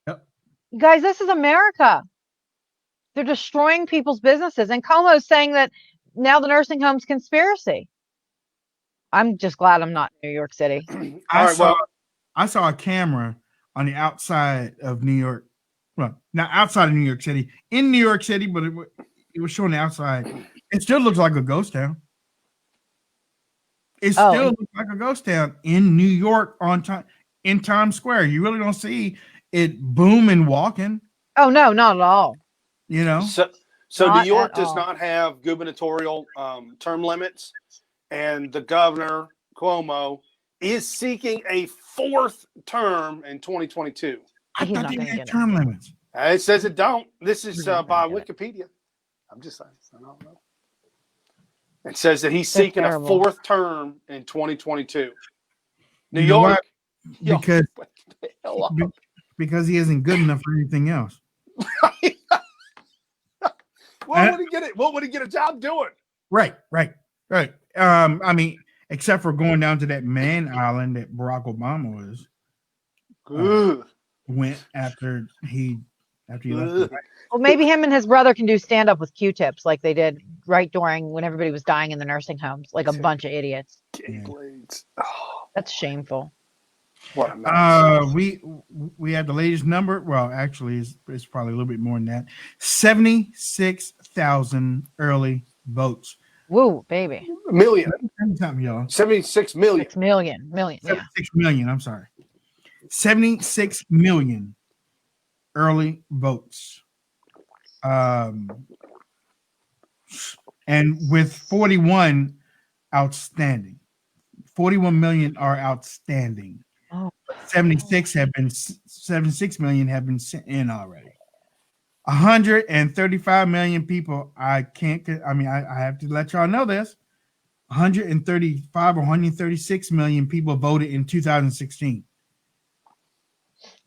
Yep. You guys, this is America. They're destroying people's businesses. And Cuomo's saying that now the nursing home's conspiracy. I'm just glad I'm not in New York City. All right, I saw a camera on the outside of New York. Well, not outside of New York City, in New York City, but it was showing the outside. It still looks like a ghost town. It still looks like a ghost town in New York in Times Square. You really don't see it booming walking. Oh no, not at all. You know, So Not New York at does all. not have gubernatorial term limits, and the governor Cuomo is seeking a 4th term in 2022. I He's thought not they gonna had get it. term limits. It says it don't. This is He's not by gonna get Wikipedia. I'm just saying. I don't know. It says that he's They're seeking terrible. a 4th term in 2022. New You know York. what? Because Wake the hell up. because he isn't good enough for anything else. What would he get it? What would he get a job doing? Right. I mean, except for going down to that man island that Barack Obama went after he left. Well, maybe him and his brother can do stand up with Q-tips like they did right during when everybody was dying in the nursing homes, like a bunch of idiots. Keyblades. Oh, That's shameful. what a mess. We had the latest number. Well, actually, it's probably a little bit more than that. 76,000 early votes. Woo, baby. Million. Something, y'all. 76 million. 6 million. Yeah. 76 million. I'm sorry. 76 million early votes. And with 41 outstanding. 41 million are outstanding. Oh. 76 million have been sent in already. 135 million people. I have to let y'all know this. 135 or 136 million people voted in 2016.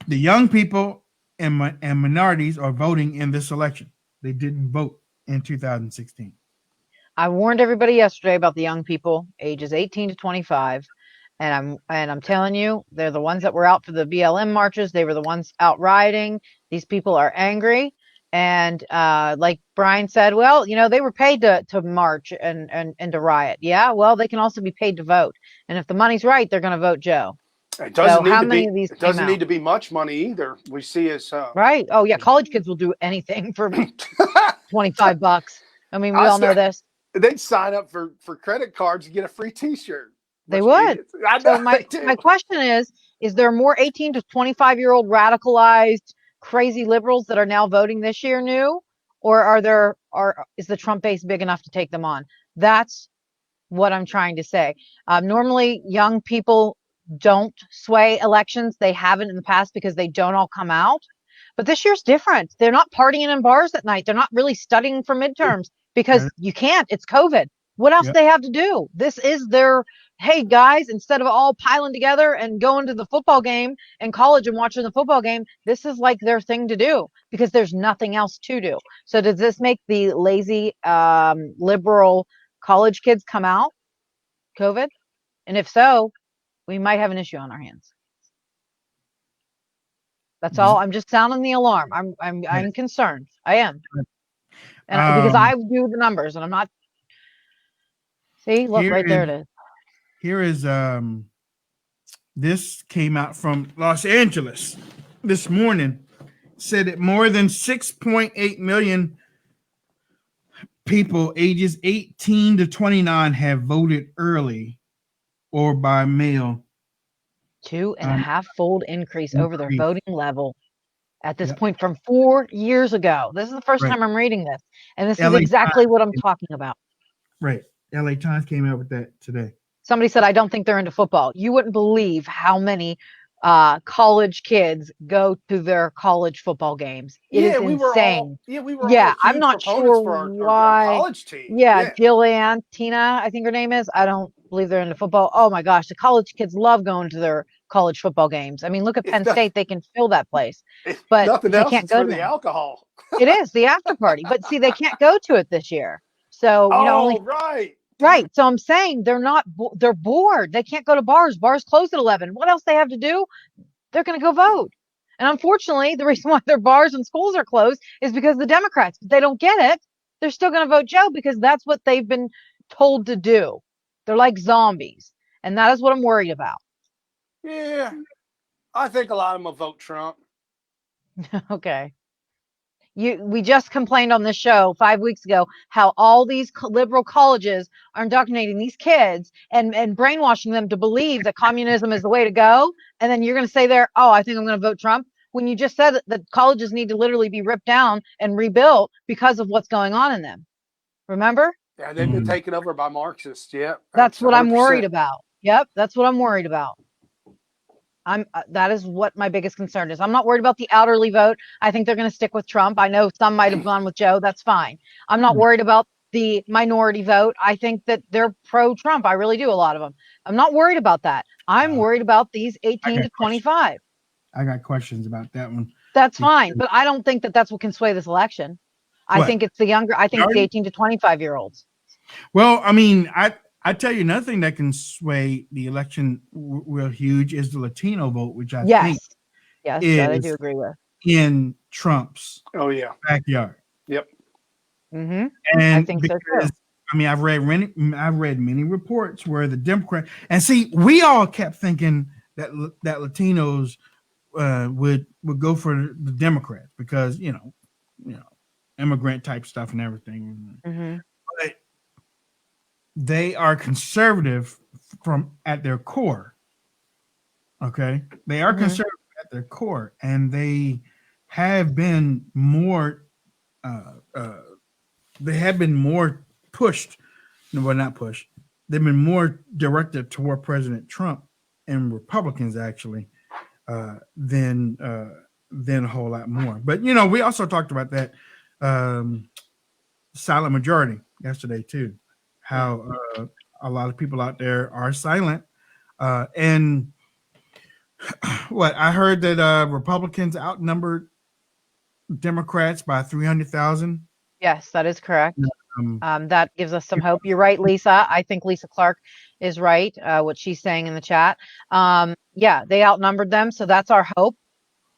The young people and minorities are voting in this election. They didn't vote in 2016. I warned everybody yesterday about the young people, ages 18 to 25. And I'm telling you, they're the ones that were out for the BLM marches. They were the ones out rioting. These people are angry. And like Brian said, well, they were paid to march and to riot. Yeah, well, they can also be paid to vote. And if the money's right, they're going to vote Joe. It doesn't So need how to many be. of these It came doesn't out? need to be much money either. We see as Right. Oh yeah, college kids will do anything for $25. I mean, we I all know said this. they'd sign up for credit cards and get a free T-shirt. They Bunch of would. idiots. I So know my they do. my question is there more 18 to 25-year-old radicalized crazy liberals that are now voting this year new, or is the Trump base big enough to take them on? That's what I'm trying to say. Normally, young people don't sway elections. They haven't in the past because they don't all come out. But this year's different. They're not partying in bars at night. They're not really studying for midterms because you can't. It's COVID. What else do they have to do? This is their, hey guys, instead of all piling together and going to the football game in college and watching the football game, this is like their thing to do because there's nothing else to do. So does this make the lazy liberal college kids come out COVID? And if so, we might have an issue on our hands. That's all. I'm just sounding the alarm. I'm concerned. I am. And because I do the numbers and I'm not. See, look right there it is. Here is this came out from Los Angeles this morning. Said that more than 6.8 million people ages 18 to 29 have voted early or by mail. 2.5-fold increase over their voting level at this point from 4 years ago. This is the first time I'm reading this. And this is exactly what I'm talking about. Right. LA Times came out with that today. Somebody said, I don't think they're into football. You wouldn't believe how many college kids go to their college football games. It is insane. We were yeah, all I'm not sure for our why. college team. Yeah, Jillian, Tina, I think her name is. I don't believe they're into football. Oh my gosh, the college kids love going to their college football games. I mean, look at Penn State; they can fill that place, but nothing they else can't go to the alcohol. It is the after party, but see, they can't go to it this year. So only right. So I'm saying they're bored. They can't go to bars. Bars close at 11. What else they have to do? They're going to go vote. And unfortunately, the reason why their bars and schools are closed is because the Democrats, they don't get it. They're still going to vote Joe because that's what they've been told to do. They're like zombies. And that is what I'm worried about. Yeah. I think a lot of them will vote Trump. Okay. We just complained on this show 5 weeks ago how all these liberal colleges are indoctrinating these kids and brainwashing them to believe that communism is the way to go. And then you're going to say there, oh, I think I'm going to vote Trump. When you just said that colleges need to literally be ripped down and rebuilt because of what's going on in them. Remember? Yeah, they've been taken over by Marxists. Yeah. That's what I'm worried about. Yep. That's what I'm worried about. That is what my biggest concern is. I'm not worried about the elderly vote. I think they're going to stick with Trump. I know some might have gone with Joe. That's fine. I'm not worried about the minority vote. I think that they're pro-Trump. I really do. A lot of them. I'm not worried about that. I'm worried about these 18 to 25. I got questions about that one. That's fine. But I don't think that that's what can sway this election. I think it's the younger. I think it's the 18 to 25-year-olds. Well, I mean, I tell you, nothing that can sway the election real huge is the Latino vote, which I think that I do agree with. In Trump's backyard. Yep. Mm-hmm. And I think so too. I mean, I've read many reports where the Democrat and see, we all kept thinking that Latinos would go for the Democrats because you know immigrant type stuff and everything. Mm-hmm. But they are conservative at their core. Okay, they are conservative at their core, and they have been more. They have been more pushed. Well, not pushed. They've been more directed toward President Trump and Republicans actually than a whole lot more. But we also talked about that silent majority yesterday too. How a lot of people out there are silent. And what I heard that Republicans outnumbered Democrats by 300,000. Yes, that is correct. That gives us some hope. You're right, Lisa. I think Lisa Clark is right, what she's saying in the chat. Yeah, they outnumbered them, so that's our hope.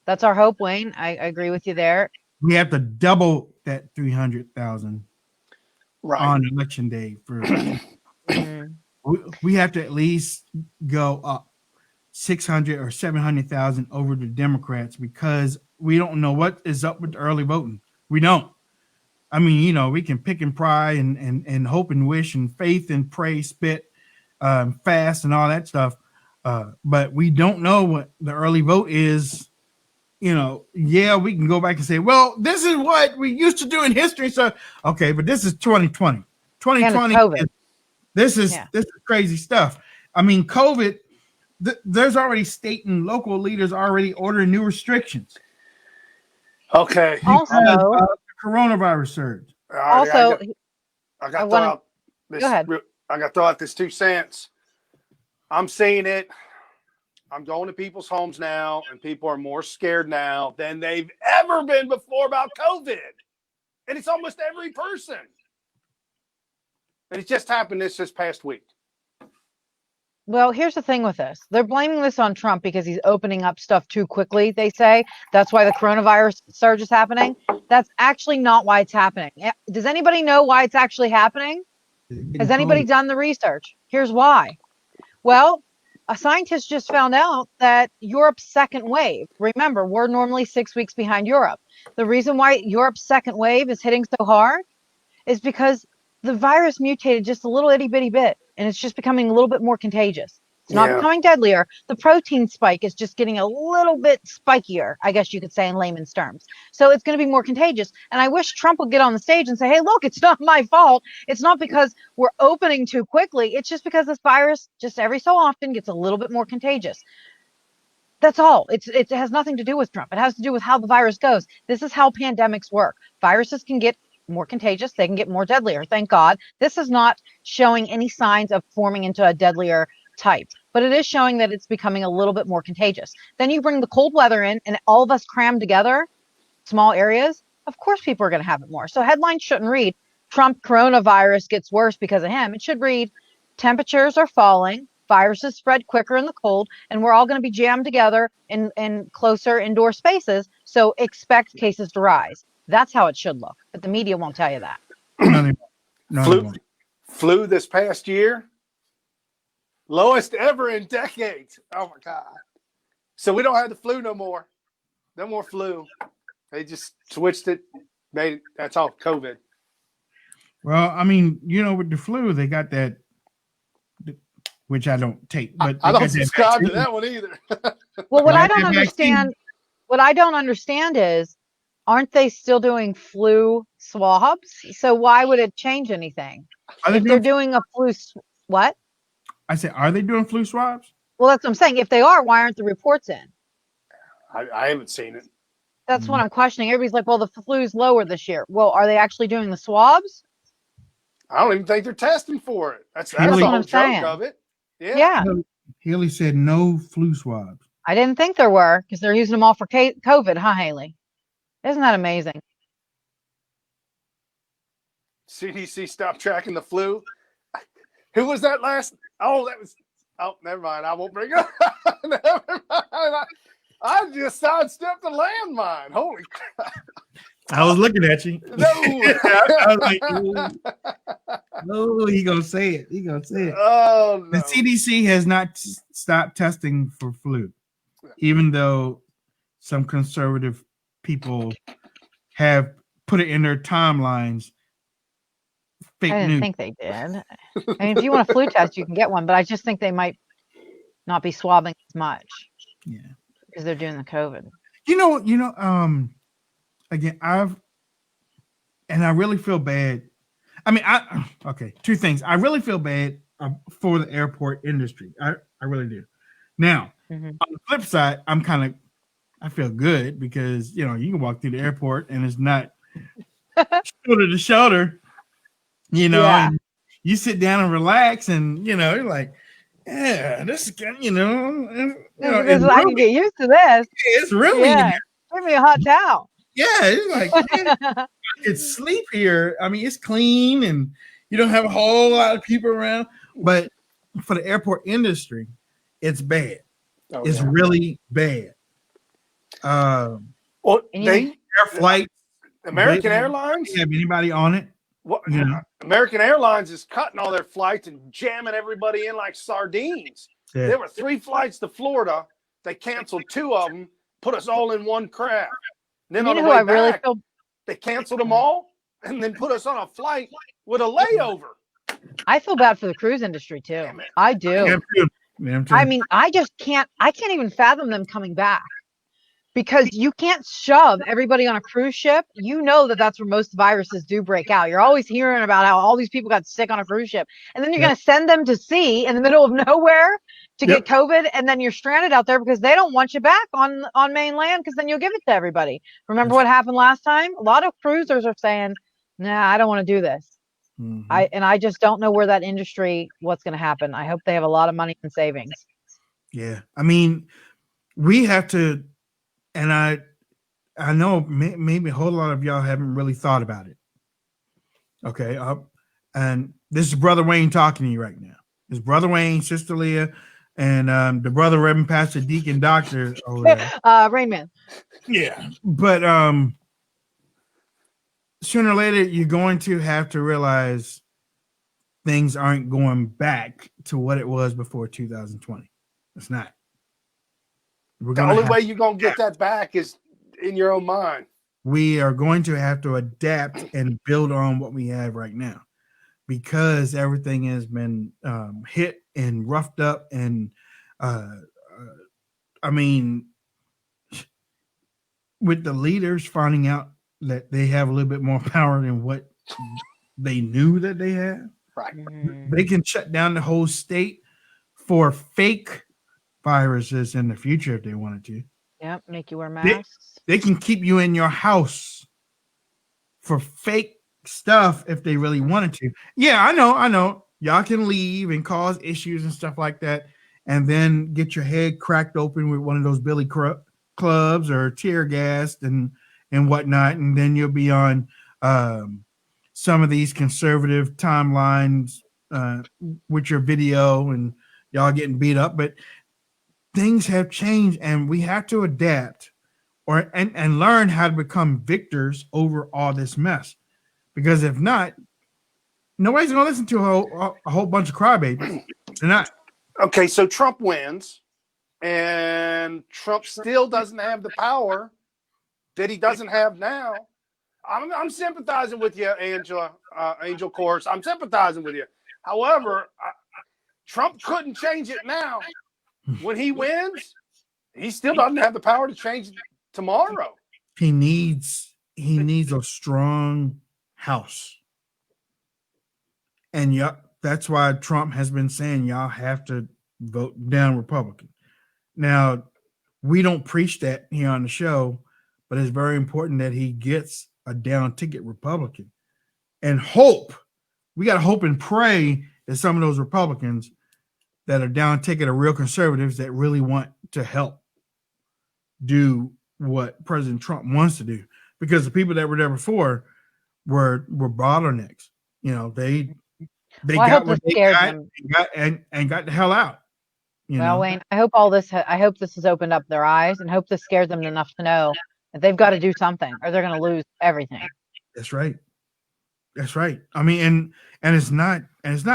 That's our hope, Wayne. I agree with you there. We have to double that 300,000 Right. on election day for. We have to at least go up 600 or 700,000 over the Democrats because we don't know what is up with the early voting. We don't. I mean, you know, we can pick and pry and hope and wish and faith and pray, spit, fast and all that stuff. But we don't know what the early vote is. You know, yeah, we can go back and say, well, this is what we used to do in history. So, okay, but this is 2020. 2020. This is crazy stuff. I mean, COVID, there's already state and local leaders already ordering new restrictions. Okay. Also, the coronavirus surge. Also, I got to throw out this 2 cents. I'm seeing it. I'm going to people's homes now, and people are more scared now than they've ever been before about COVID. And it's almost every person. And it just happened this past week. well, here's the thing with this. They're blaming this on Trump because he's opening up stuff too quickly, they say. That's why the coronavirus surge is happening. That's actually not why it's happening. Does anybody know why it's actually happening? Has anybody done the research? Here's why. Well, a scientist just found out that Europe's second wave, remember, we're normally 6 weeks behind Europe. The reason why Europe's second wave is hitting so hard is because the virus mutated just a little itty bitty bit, and it's just becoming a little bit more contagious. It's not becoming deadlier. The protein spike is just getting a little bit spikier, I guess you could say in layman's terms. So it's going to be more contagious. And I wish Trump would get on the stage and say, hey, look, it's not my fault. It's not because we're opening too quickly. It's just because this virus just every so often gets a little bit more contagious. That's all. It has nothing to do with Trump. It has to do with how the virus goes. This is how pandemics work. Viruses can get more contagious. They can get more deadlier. Thank God. This is not showing any signs of forming into a deadlier type, but it is showing that it's becoming a little bit more contagious. Then you bring the cold weather in and all of us crammed together, small areas, of course people are going to have it more. So headlines shouldn't read Trump coronavirus gets worse because of him. It should read temperatures are falling, viruses spread quicker in the cold, and we're all going to be jammed together in closer indoor spaces. So expect cases to rise. That's how it should look, but the media won't tell you that. Flu this past year, lowest ever in decades. Oh my God. So we don't have the flu no more. No more flu. They just switched it. That's all COVID. Well, I mean, you know, with the flu, they got that, which I don't take, but I don't subscribe to that one either. Well, what I don't understand is, aren't they still doing flu swabs? So why would it change anything? If they're doing a flu, what? I said, are they doing flu swabs? Well, that's what I'm saying. If they are, why aren't the reports in? I haven't seen it. That's what I'm questioning. Everybody's like, well, the flu's lower this year. Well, are they actually doing the swabs? I don't even think they're testing for it. That's the whole joke of it. Yeah. Haley said no flu swabs. I didn't think there were because they're using them all for COVID, huh, Haley? Isn't that amazing? CDC stopped tracking the flu. Who was that last? Oh, that was. Oh, never mind. I won't bring it up. Never mind. I just sidestepped a landmine. Holy crap. I was looking at you. No. I was like, no, he gonna say it. He gonna say it. Oh, no. The CDC has not stopped testing for flu, even though some conservative people have put it in their timelines. Fake I didn't news. think they did. I mean, if you want a flu test, you can get one, but I just think they might not be swabbing as much. Yeah. Because they're doing the COVID. Again, I really feel bad. I mean, okay, two things. I really feel bad for the airport industry. I really do. Now, on the flip side, I feel good because, you can walk through the airport and it's not shoulder to shoulder, and you sit down and relax and, you're like, yeah, this is, I can get used to this. It's really, give me a hot towel. Yeah, it's like, man, I could sleep here. I mean, it's clean and you don't have a whole lot of people around. But for the airport industry, it's bad. Oh, It's yeah. really bad. Well, And they Air flight. American they Airlines. have anybody on it? What, You know? American Airlines is cutting all their flights and jamming everybody in like sardines. Yeah. There were 3 flights to Florida. They canceled 2 of them, put us all in one craft. Then you on know the who way I really back, feel they canceled them all and then put us on a flight with a layover. I feel bad for the cruise industry too. Damn it. I do. Them too. I mean, I can't even fathom them coming back because you can't shove everybody on a cruise ship. You know that that's where most viruses do break out. You're always hearing about how all these people got sick on a cruise ship, and then you're going to send them to sea in the middle of nowhere to get COVID, and then you're stranded out there because they don't want you back on mainland because then you'll give it to everybody. Remember what happened last time? A lot of cruisers are saying, "Nah, I don't want to do this." Mhm. I just don't know where that industry, what's going to happen. I hope they have a lot of money in savings. Yeah, I mean, we have to, and I know maybe a whole lot of y'all haven't really thought about it. Okay, and this is Brother Wayne talking to you right now. It's Brother Wayne, Sister Leah, and the Brother Reverend Pastor Deacon Doctor over there. Rain Man. Yeah, but sooner or later you're going to have to realize things aren't going back to what it was before 2020. It's not. The only way you're going to get that back is in your own mind. We are going to have to adapt and build on what we have right now, because everything has been hit and roughed up. And I mean, with the leaders finding out that they have a little bit more power than what they knew that they had, Right. they can shut down the whole state for fake viruses in the future if they wanted to. Yep, make you wear masks. They can keep you in your house for fake stuff if they really wanted to. Yeah, I know. Y'all can leave and cause issues and stuff like that, and then get your head cracked open with one of those billy clubs or tear gassed and whatnot, and then you'll be on some of these conservative timelines with your video and y'all getting beat up. But things have changed, and we have to adapt and learn how to become victors over all this mess. Because if not, nobody's going to listen to a whole bunch of crybabies. They're not. Okay, so Trump wins, and Trump still doesn't have the power that he doesn't have now. I'm sympathizing with you, Angela, Angel Course. I'm sympathizing with you. However, Trump couldn't change it now. When he wins, he still doesn't have the power to change it tomorrow. He needs a strong house. And that's why Trump has been saying y'all have to vote down Republican. Now, we don't preach that here on the show, but it's very important that he gets a down ticket Republican. And we got to hope and pray that some of those Republicans that are down ticket are real conservatives that really want to help do what President Trump wants to do. Because the people that were there before were bottlenecks. You know, they got what they got and got the hell out. Wayne, I hope this has opened up their eyes, and hope this scared them enough to know that they've got to do something or they're going to lose everything. That's right. That's right. I mean, and it's not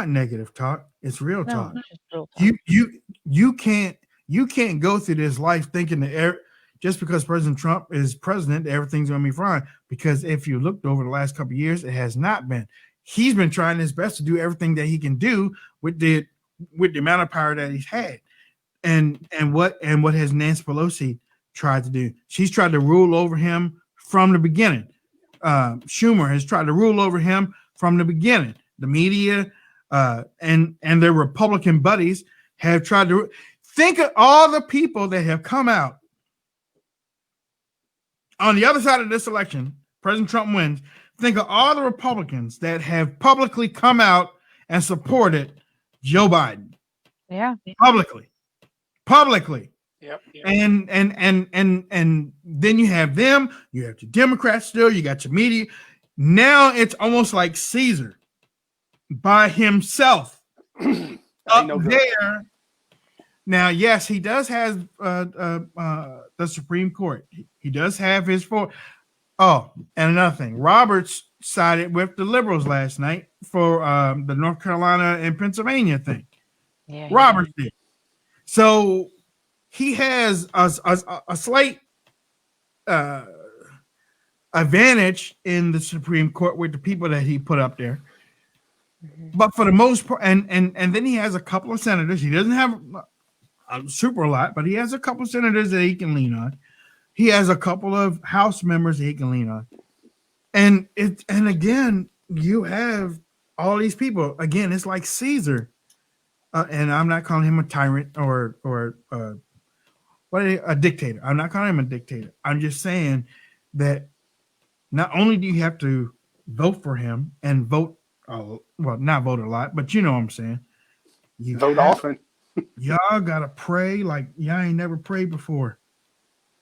negative talk. It's real talk. It's just real talk. You can't go through this life thinking that just because President Trump is president, everything's going to be fine. Because if you looked over the last couple of years, it has not been. He's been trying his best to do everything that he can do with the amount of power that he's had. And what has Nancy Pelosi tried to do? She's tried to rule over him from the beginning. Schumer has tried to rule over him from the beginning. The media and their Republican buddies have tried to think of all the people that have come out on the other side of this election. President Trump wins. Think of all the Republicans that have publicly come out and supported Joe Biden. Yeah, publicly. Yep. And then you have them. You have the Democrats still. You got your media. Now it's almost like Caesar by himself up no good. there. Now, yes, he does have the Supreme Court. He does have his four. Oh, and another thing, Roberts sided with the liberals last night for the North Carolina and Pennsylvania thing. Yeah, Roberts did. So he has a slight advantage in the Supreme Court with the people that he put up there. But for the most part, and then he has a couple of senators. He doesn't have a super lot, but he has a couple of senators that he can lean on. He has a couple of House members that he can lean on. And again, you have all these people. Again, it's like Caesar. And I'm not calling him a tyrant or a dictator. I'm not calling him a dictator. I'm just saying that not only do you have to vote for him and vote, not vote a lot, but you know what I'm saying. You Vote often. Y'all gotta pray like y'all ain't never prayed before.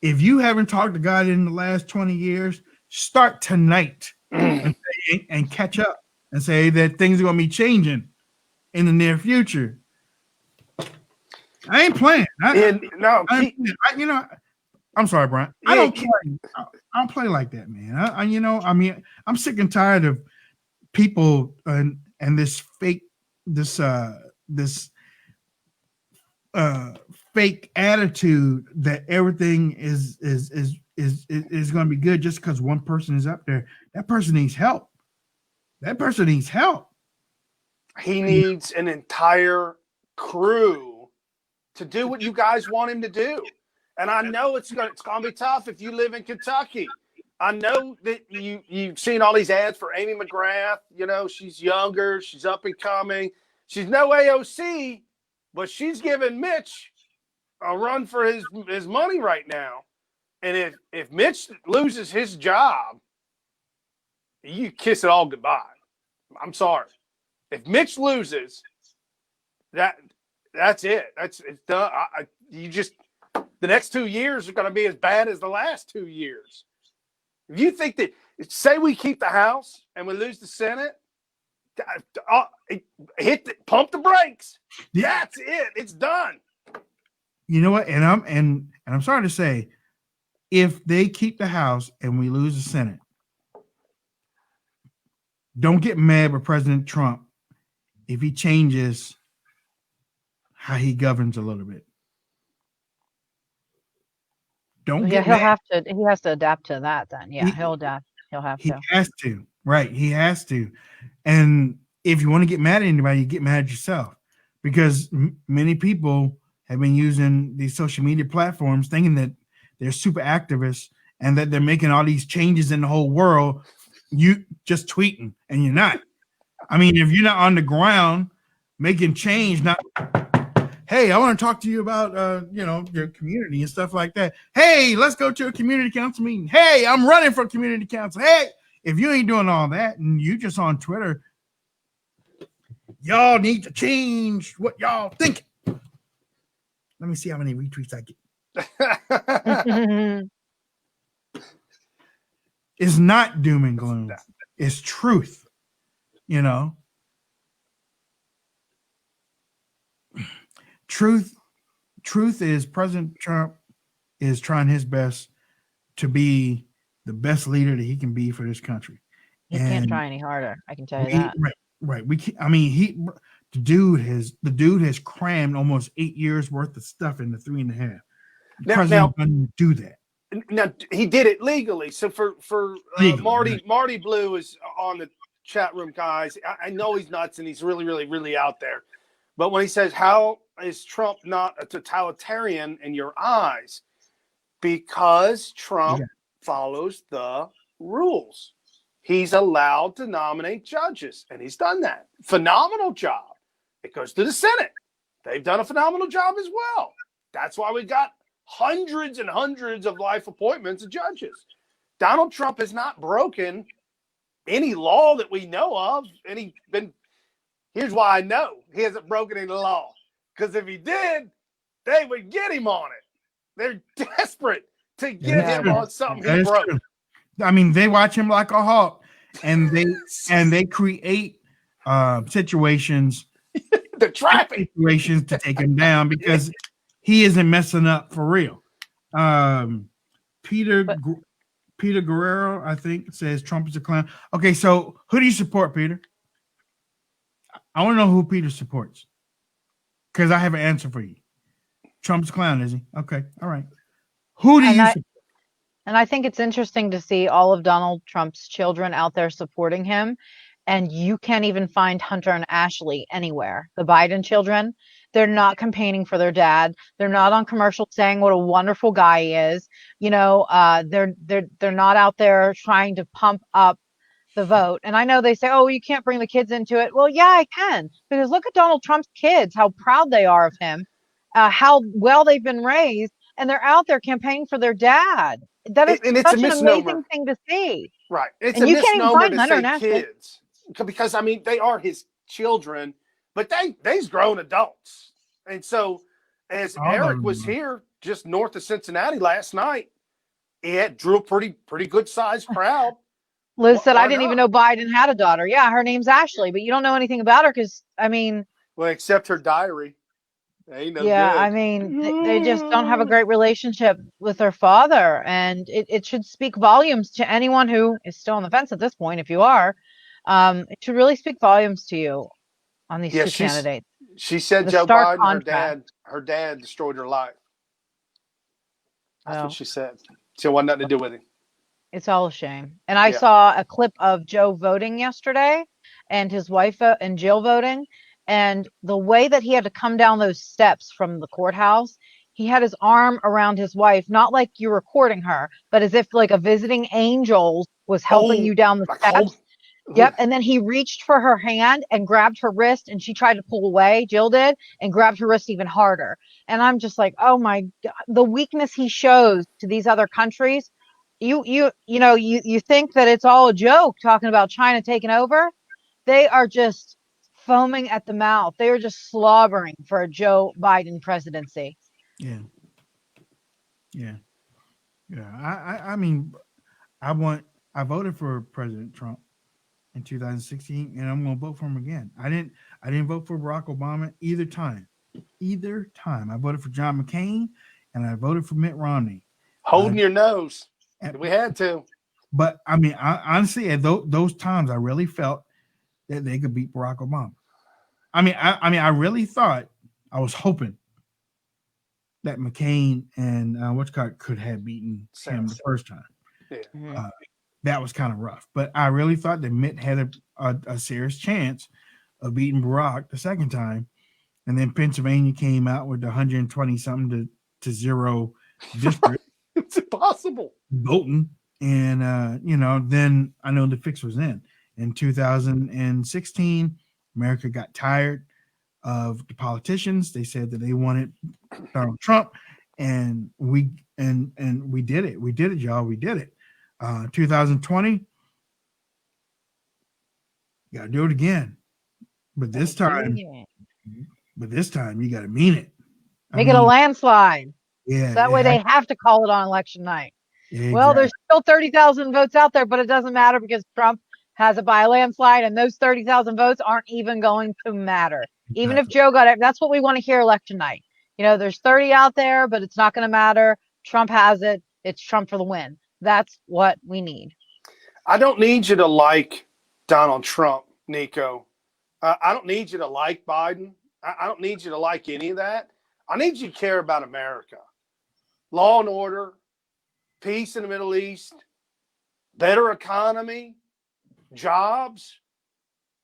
If you haven't talked to God in the last 20 years, start tonight and catch up and say that things are gonna be changing in the near future. I ain't playing. I'm sorry, Brian. I don't play like that, man. I'm sick and tired of people and this fake fake attitude that everything is going to be good just because one person is up there. That person needs help. He needs an entire crew to do what you guys want him to do. And I know it's going to be tough if you live in Kentucky. I know that you've seen all these ads for Amy McGrath. You know, she's younger, she's up and coming. She's no AOC, but she's giving Mitch a run for his money right now. And if Mitch loses his job, you kiss it all goodbye. I'm sorry. If Mitch loses, that's it. It's done. The next 2 years are going to be as bad as the last 2 years. If you think that, say we keep the House and we lose the Senate, pump the brakes. Yeah. That's it. It's done. You know what? And I'm sorry to say, if they keep the House and we lose the Senate, don't get mad with President Trump if he changes how he governs a little bit. Don't get mad. He has to adapt to that then. Yeah, he'll adapt. He has to. Right. He has to. And if you want to get mad at anybody, you get mad at yourself, because many people have been using these social media platforms thinking that they're super activists and that they're making all these changes in the whole world. You just tweeting, and you're not. I mean, if you're not on the ground making change, not, hey, I want to talk to you about, your community and stuff like that. Hey, let's go to a community council meeting. Hey, I'm running for community council. Hey, if you ain't doing all that and you just on Twitter, y'all need to change what y'all think. Let me see how many retweets I get. It's not doom and gloom. It's truth. Truth is President Trump is trying his best to be the best leader that he can be for this country. He can't try any harder. I can tell you that. Right. The dude has crammed almost 8 years worth of stuff into 3.5. The president doesn't do that. Now he did it legally. So for Marty Blue is on the chat room, guys. I know he's nuts and he's really, really, really out there. But when he says, how is Trump not a totalitarian in your eyes? Because Trump follows the rules. He's allowed to nominate judges, and he's done that. Phenomenal job. It goes to the Senate. They've done a phenomenal job as well. That's why we got hundreds and hundreds of life appointments of judges. Donald Trump has not broken any law that we know of, and here's why I know he hasn't broken any law. Because if he did, they would get him on it. They're desperate to get him on something he broke. True. I mean, they watch him like a hawk, and they create situations the traffic situations to take him down because he isn't messing up for real. Peter Guerrero, I think, says Trump is a clown. Okay, so who do you support, Peter? I want to know who Peter supports because I have an answer for you. Trump's a clown, is he? Okay, all right. Who do you support? And I think it's interesting to see all of Donald Trump's children out there supporting him. And you can't even find Hunter and Ashley anywhere. The Biden children, they're not campaigning for their dad. They're not on commercials saying what a wonderful guy he is. You know, they're not out there trying to pump up the vote. And I know they say, oh, you can't bring the kids into it. Well, yeah, I can, because look at Donald Trump's kids, how proud they are of him, how well they've been raised, and they're out there campaigning for their dad. That is and it's such a an amazing thing to see. Right. It's And a you can't even misnomer find to Hunter say and Ashley. kids because, I mean, they are his children, but they's grown adults. And so as Eric was here just north of Cincinnati last night, he drew a pretty good sized crowd. Liz said, I didn't even know Biden had a daughter. Yeah, her name's Ashley, but you don't know anything about her because, I mean. Well, except her diary. Ain't no Yeah, good. I mean, they just don't have a great relationship with their father. And it should speak volumes to anyone who is still on the fence at this point, if you are. It should really speak volumes to you on these two candidates. She said Joe Biden, her dad destroyed her life. That's what she said. She had nothing to do with him. It's all a shame. And I saw a clip of Joe voting yesterday and his wife and Jill voting. And the way that he had to come down those steps from the courthouse, he had his arm around his wife, not like you're recording her, but as if like a visiting angel was helping you down the steps. Yep. And then he reached for her hand and grabbed her wrist, and she tried to pull away. Jill did, and grabbed her wrist even harder. And I'm just like, oh my God, the weakness he shows to these other countries. You think that it's all a joke talking about China taking over. They are just foaming at the mouth. They are just slobbering for a Joe Biden presidency. Yeah. I mean, I voted for President Trump in 2016, and I'm going to vote for him again. I didn't vote for Barack Obama either time. I voted for John McCain, and I voted for Mitt Romney. Holding your nose. We had to. But I mean, honestly, at those times, I really felt that they could beat Barack Obama. I really thought, I was hoping that McCain and could have beaten him the first time. Yeah. That was kind of rough, but I really thought that Mitt had a serious chance of beating Barack the second time. And then Pennsylvania came out with 120 something to 0 district. It's impossible voting. And, then I know the fix was in 2016, America got tired of the politicians. They said that they wanted Donald Trump, and we did it. We did it, y'all. We did it. 2020, you got to do it again. But this time you got to mean it. Make it a landslide. Yeah. So that way they have to call it on election night. Exactly. Well, there's still 30,000 votes out there, but it doesn't matter because Trump has it by a landslide, and those 30,000 votes aren't even going to matter. Even if Joe got it, that's what we want to hear election night. There's 30 out there, but it's not going to matter. Trump has it. It's Trump for the win. That's what we need. I don't need you to like Donald Trump, Nico. I don't need you to like Biden. I don't need you to like any of that. I need you to care about America. Law and order, peace in the Middle East, better economy, jobs.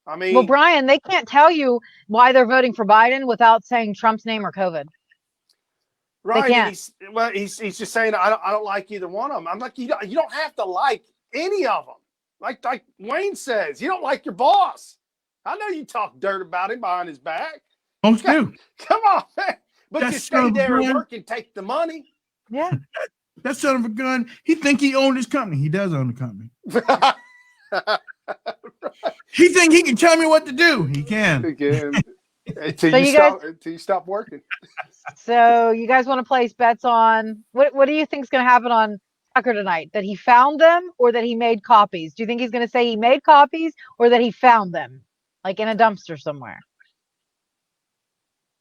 I mean, well, Brian, they can't tell you why they're voting for Biden without saying Trump's name or COVID. Right. They can't. He's just saying, I don't like either one of them. I'm like, you don't have to like any of them. Like Wayne says, you don't like your boss. I know you talk dirt about him behind his back. Most do. Come on, man. But you stay there and work and take the money. Yeah. That son of a gun, he think he owned his company. He does own the company. He think he can tell me what to do. He can. Until you stop working. So you guys want to place bets on what do you think is going to happen on Tucker tonight? That he found them or that he made copies? Do you think he's going to say he made copies or that he found them, like in a dumpster somewhere?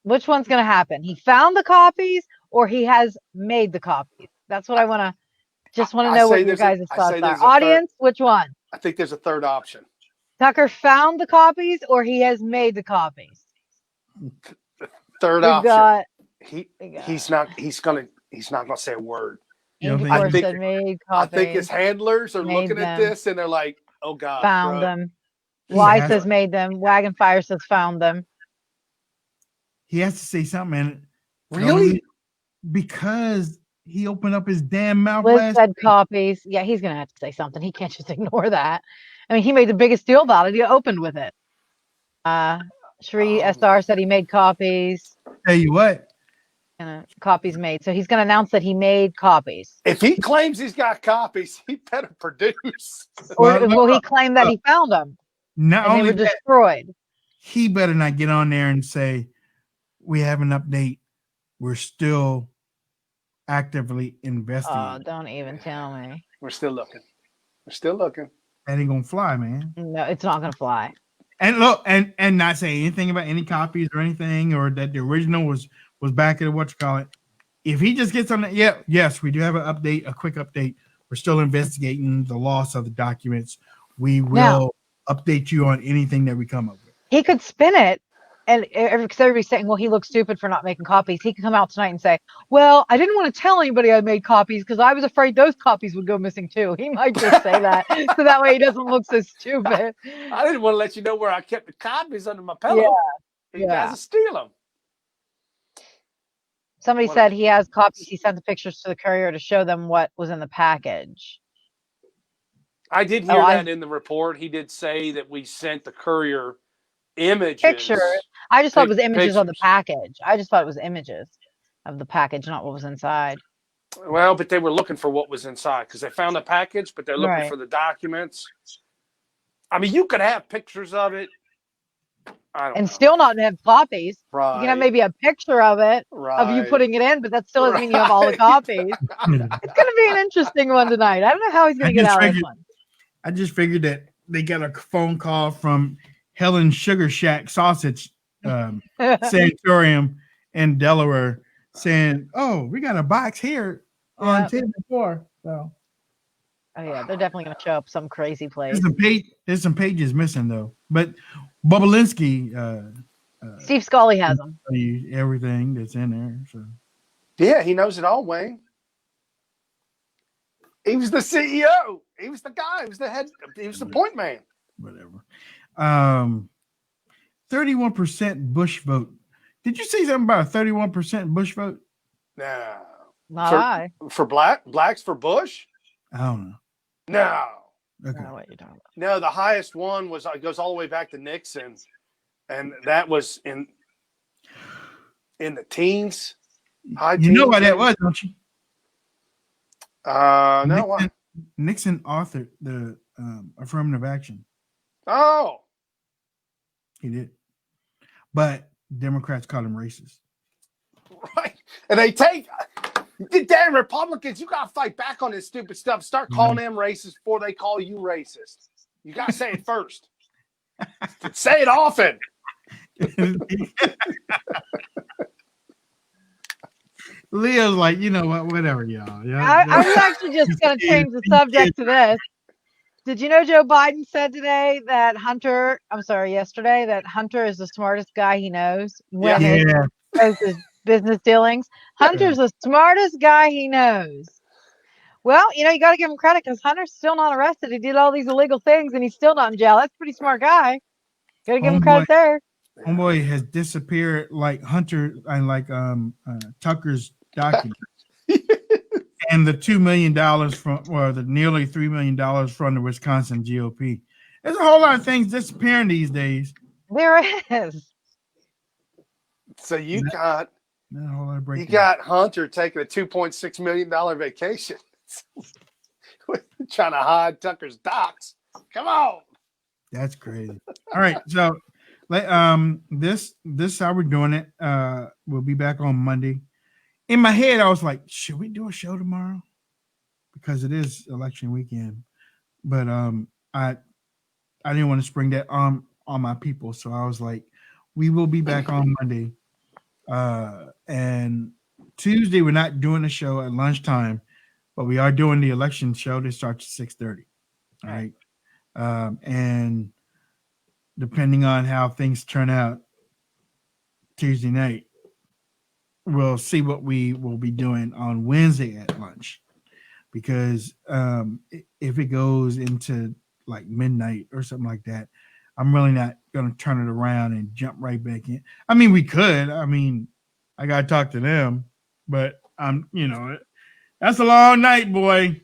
Which one's going to happen? He found the copies or he has made the copies? That's what I want to know what your guys' thoughts are. Audience, which one? I think there's a third option. Tucker found the copies or he has made the copies? Third We've option. got, he's not gonna say a word. Andy think- Force said made copies. I think his handlers are Made looking at them. this and they're like, "Oh God, Found bro." them. He Wise has- says made them. Wagon Fire says found them. He has to say something, and Really? because he opened up his damn mouth Liz last. said copies. Yeah, he's going to have to say something. He can't just ignore that. I mean, he made the biggest deal about it. He opened with it. Shree SR said he made copies. Tell you what, Copies made. So he's going to announce that he made copies. If he claims he's got copies, he better produce. Or Well, will he claim that he found them not and they only were that, destroyed? he better not get on there and say, "We have an update. We're still actively Oh, investigating." don't even tell me. We're still looking. We're still looking. That ain't gonna fly, man. No, it's not going to fly. And look, and not say anything about any copies or anything, or that the original was back at what you call it. If he just gets on that, yes, we do have an update, a quick update. We're still investigating the loss of the documents. We will update you on anything that we come up with. He could spin it, and because everybody's saying, well, he looks stupid for not making copies. He could come out tonight and say, well, I didn't want to tell anybody I made copies because I was afraid those copies would go missing too. He might just say that so that way he doesn't look so stupid. I didn't want to let you know where I kept the copies under my pillow. Yeah, You guys will steal them. Somebody said he has copies. He sent the pictures to the courier to show them what was in the package. I did hear that in the report. He did say that we sent the courier images. Pictures. I just thought it was images of the pictures. package. I just thought it was images of the package, not what was inside. Well, but they were looking for what was inside because they found the package, but they're looking Right. for the documents. I mean, you could have pictures of it. I don't And know. still not have copies. Right. You can have maybe a picture of it, of you Right. putting it in, but that still doesn't mean you have all the copies. It's going to be an interesting one tonight. I don't know how he's going to get out of this one. I just figured that they got a phone call from Helen Sugar Shack Sausage Sanatorium in Delaware saying, "Oh, we got a box here on table 4." So Oh yeah, they're definitely going to show up some crazy place. there's some pages missing though. But Bobolinsky Steve Scully has them. tell you everything that's in there. So Yeah, he knows it all, Wayne. He was the CEO. He was the guy. He was the head. He was the point man. whatever. 31% Bush vote. Did you see something about a 31% Bush vote? No. Not For- I. For blacks for Bush? I don't know. No. I Okay. don't know what you're talking about. No, the highest one was goes all the way back to Nixon, and that was in the teens. High You know teens, what that maybe? was, don't you? No, what? Nixon authored the affirmative action. Oh, He did. But Democrats called him racist. right. And they take the damn Republicans. You gotta fight back on this stupid stuff. Start calling them racist before they call you racist. You gotta say it first. Say it often. Leo's like, you know what? Whatever, y'all. I was actually just going to change the subject to this. Did you know Joe Biden said yesterday that Hunter is the smartest guy he knows when it comes to business dealings? Hunter's the smartest guy he knows. Well, you got to give him credit because Hunter's still not arrested. He did all these illegal things and he's still not in jail. That's a pretty smart guy. Got to give him credit there. Homeboy has disappeared like Hunter and like Tucker's document. And the $2 million the nearly $3 million from the Wisconsin GOP. There's a whole lot of things disappearing these days. There is. So you got Hunter taking a $2.6 million vacation, trying to hide Tucker's docs. Come on. That's crazy. All right, so this how we're doing it. We'll be back on Monday. In my head, I was like, should we do a show tomorrow? Because it is election weekend. But I didn't want to spring that on my people. So I was like, we will be back on Monday. And Tuesday we're not doing a show at lunchtime, but we are doing the election show that starts at 6:30. All right. And depending on how things turn out Tuesday night, we'll see what we will be doing on Wednesday at lunch. Because if it goes into like midnight or something like that, I'm really not going to turn it around and jump right back in. I mean, we could. I mean, I got to talk to them, but that's a long night, boy.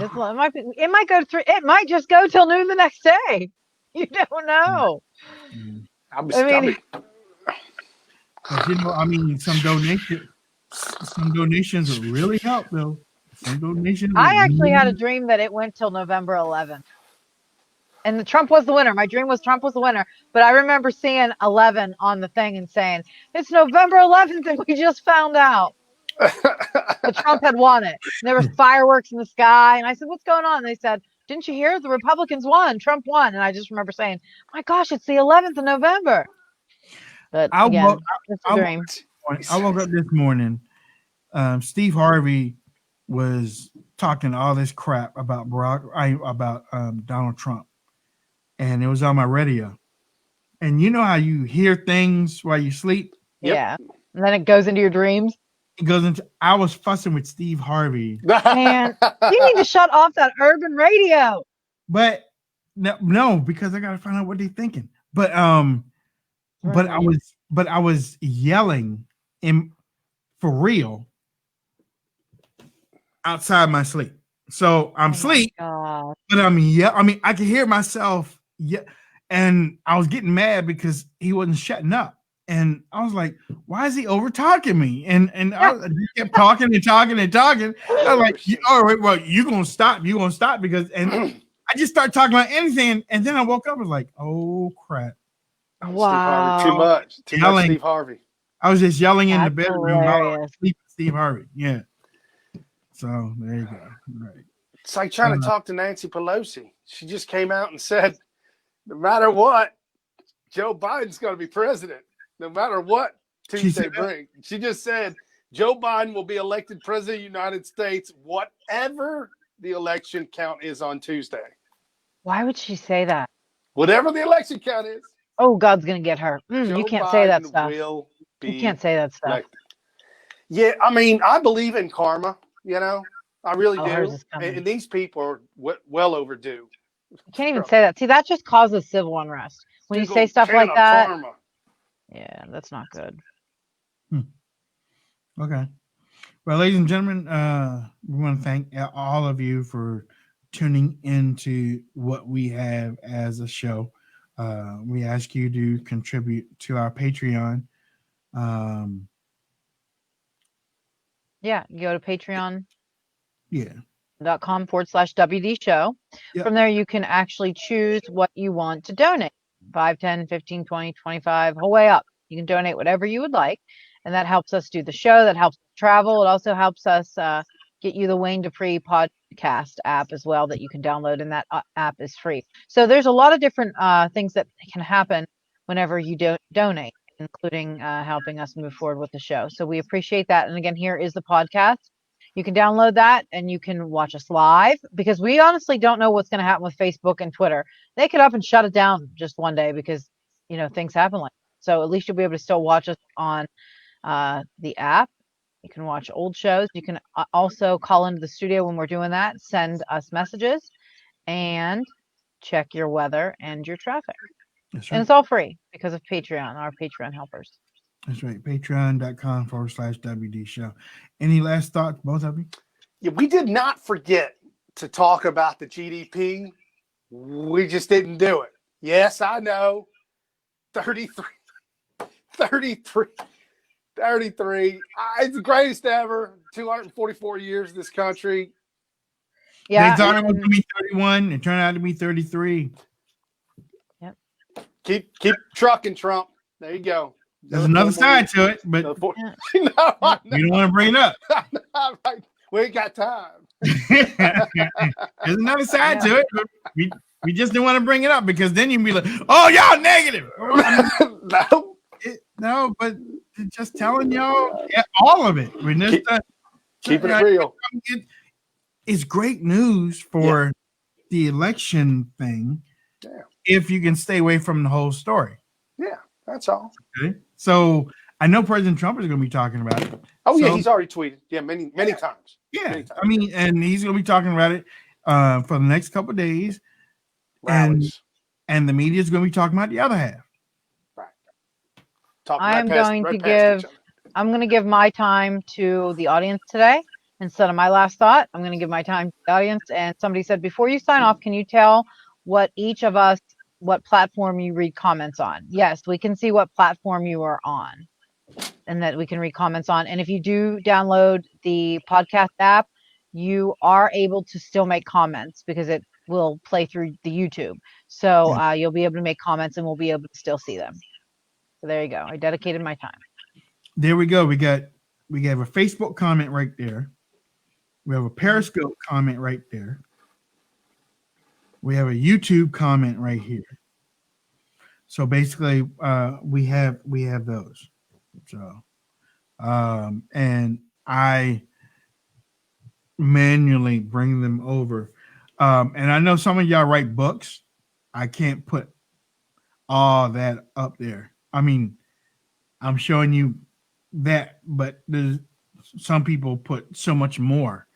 It might go through. It might just go till noon the next day. You don't know. Some donations will really help, though. Some donations. I actually had a dream that it went till November 11th, and Trump was the winner. My dream was Trump was the winner, but I remember seeing 11 on the thing and saying it's November 11th, and we just found out that Trump had won it. And there were fireworks in the sky, and I said, "What's going on?" And they said, "Didn't you hear? The Republicans won. Trump won." And I just remember saying, "My gosh, it's the 11th of November." But again, it's a dream. I woke up this morning. Steve Harvey was talking all this crap about Donald Trump, and it was on my radio. And you know how you hear things while you sleep? Yep. Yeah, and then it goes into your dreams. It goes into. I was fussing with Steve Harvey. Man, you need to shut off that urban radio. But no, because I got to find out what they're thinking. But I was yelling for real outside my sleep. So I'm asleep, but I could hear myself. Yeah, and I was getting mad because he wasn't shutting up. And I was like, why is he over talking me? And I kept talking and talking and talking. I was like, all right, well, you're going to stop. You're going to stop because, and I just started talking about anything. And then I woke up and was like, oh, crap. Wow. Too much Steve Harvey. I was just yelling in the bedroom. Hilarious. Steve Harvey. Yeah. So there you go. All right. It's like trying to talk to Nancy Pelosi. She just came out and said, no matter what, Joe Biden's going to be president. No matter what Tuesday brings. She just said Joe Biden will be elected president of the United States, whatever the election count is on Tuesday. Why would she say that? Whatever the election count is. Oh, God's going to get her. You can't say that stuff. You can't say that stuff. Yeah, I mean, I believe in karma, I really do. And these people are well overdue. You can't even say that. See, that just causes civil unrest. When you say stuff like that. Karma. Yeah, that's not good. Okay. Well, ladies and gentlemen, we want to thank all of you for tuning into what we have as a show. We ask you to contribute to our Patreon. Yeah, you go to Patreon. Yeah. .com/WD show. Yep. From there, you can actually choose what you want to donate. 5, 10, 15, 20, 25, whole way up. You can donate whatever you would like. And that helps us do the show. That helps travel. It also helps us get you the Wayne Dupree podcast app as well that you can download. And that app is free. So there's a lot of different things that can happen whenever you donate, including helping us move forward with the show. So we appreciate that. And again, here is the podcast. You can download that and you can watch us live because we honestly don't know what's going to happen with Facebook and Twitter. They could up and shut it down just one day because, things happen like that. So at least you'll be able to still watch us on the app. You can watch old shows. You can also call into the studio when we're doing that, send us messages, and check your weather and your traffic. That's right. And it's all free because of Patreon, our Patreon helpers. That's right. Patreon.com/WD show. Any last thoughts, both of you? Yeah, we did not forget to talk about the GDP. We just didn't do it. Yes, I know. 33. It's the greatest ever. 244 years this country. Yeah. They thought it was going to be 31. It turned out to be 33. Yep. Keep trucking, Trump. There you go. There's another side to it, but you don't want to bring it up. We ain't got time. There's another side to it, but we just didn't want to bring it up because then you'd be like, "Oh, y'all negative." No. No, but just telling y'all all of it. When this Keep it real. It's great news for the election thing. Yeah. If you can stay away from the whole story. Yeah, that's all. Okay. So I know President Trump is going to be talking about it. Oh, yeah, So, he's already tweeted. Yeah, many times. yeah. Many times. I mean, and he's going to be talking about it for the next couple of days. Rallies. And the media is going to be talking about the other half. Right. Talking I'm going to give my time to the audience today instead of my last thought. I'm going to give my time to the audience. And somebody said, before you sign off, can you tell what each of us, what platform you read comments on? Yes, we can see what platform you are on and that we can read comments on. And if you do download the podcast app, you are able to still make comments because it will play through the YouTube. So you'll be able to make comments and we'll be able to still see them. So there you go. I dedicated my time. There we go. We have a Facebook comment right there. We have a Periscope comment right there. We have a YouTube comment right here. So basically, we have those. So, and I manually bring them over. And I know some of y'all write books. I can't put all that up there. I mean, I'm showing you that, but there's some people put so much more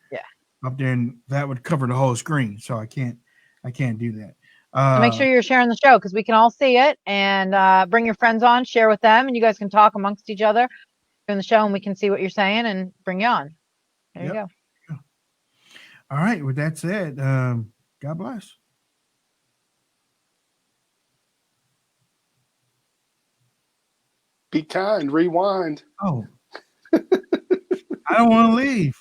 up there, and that would cover the whole screen. So I can't do that. So make sure you're sharing the show because we can all see it, and bring your friends on, share with them, and you guys can talk amongst each other during the show, and we can see what you're saying and bring you on. There you go. All right. With that said, God bless. Be kind. Rewind. Oh, I don't want to leave.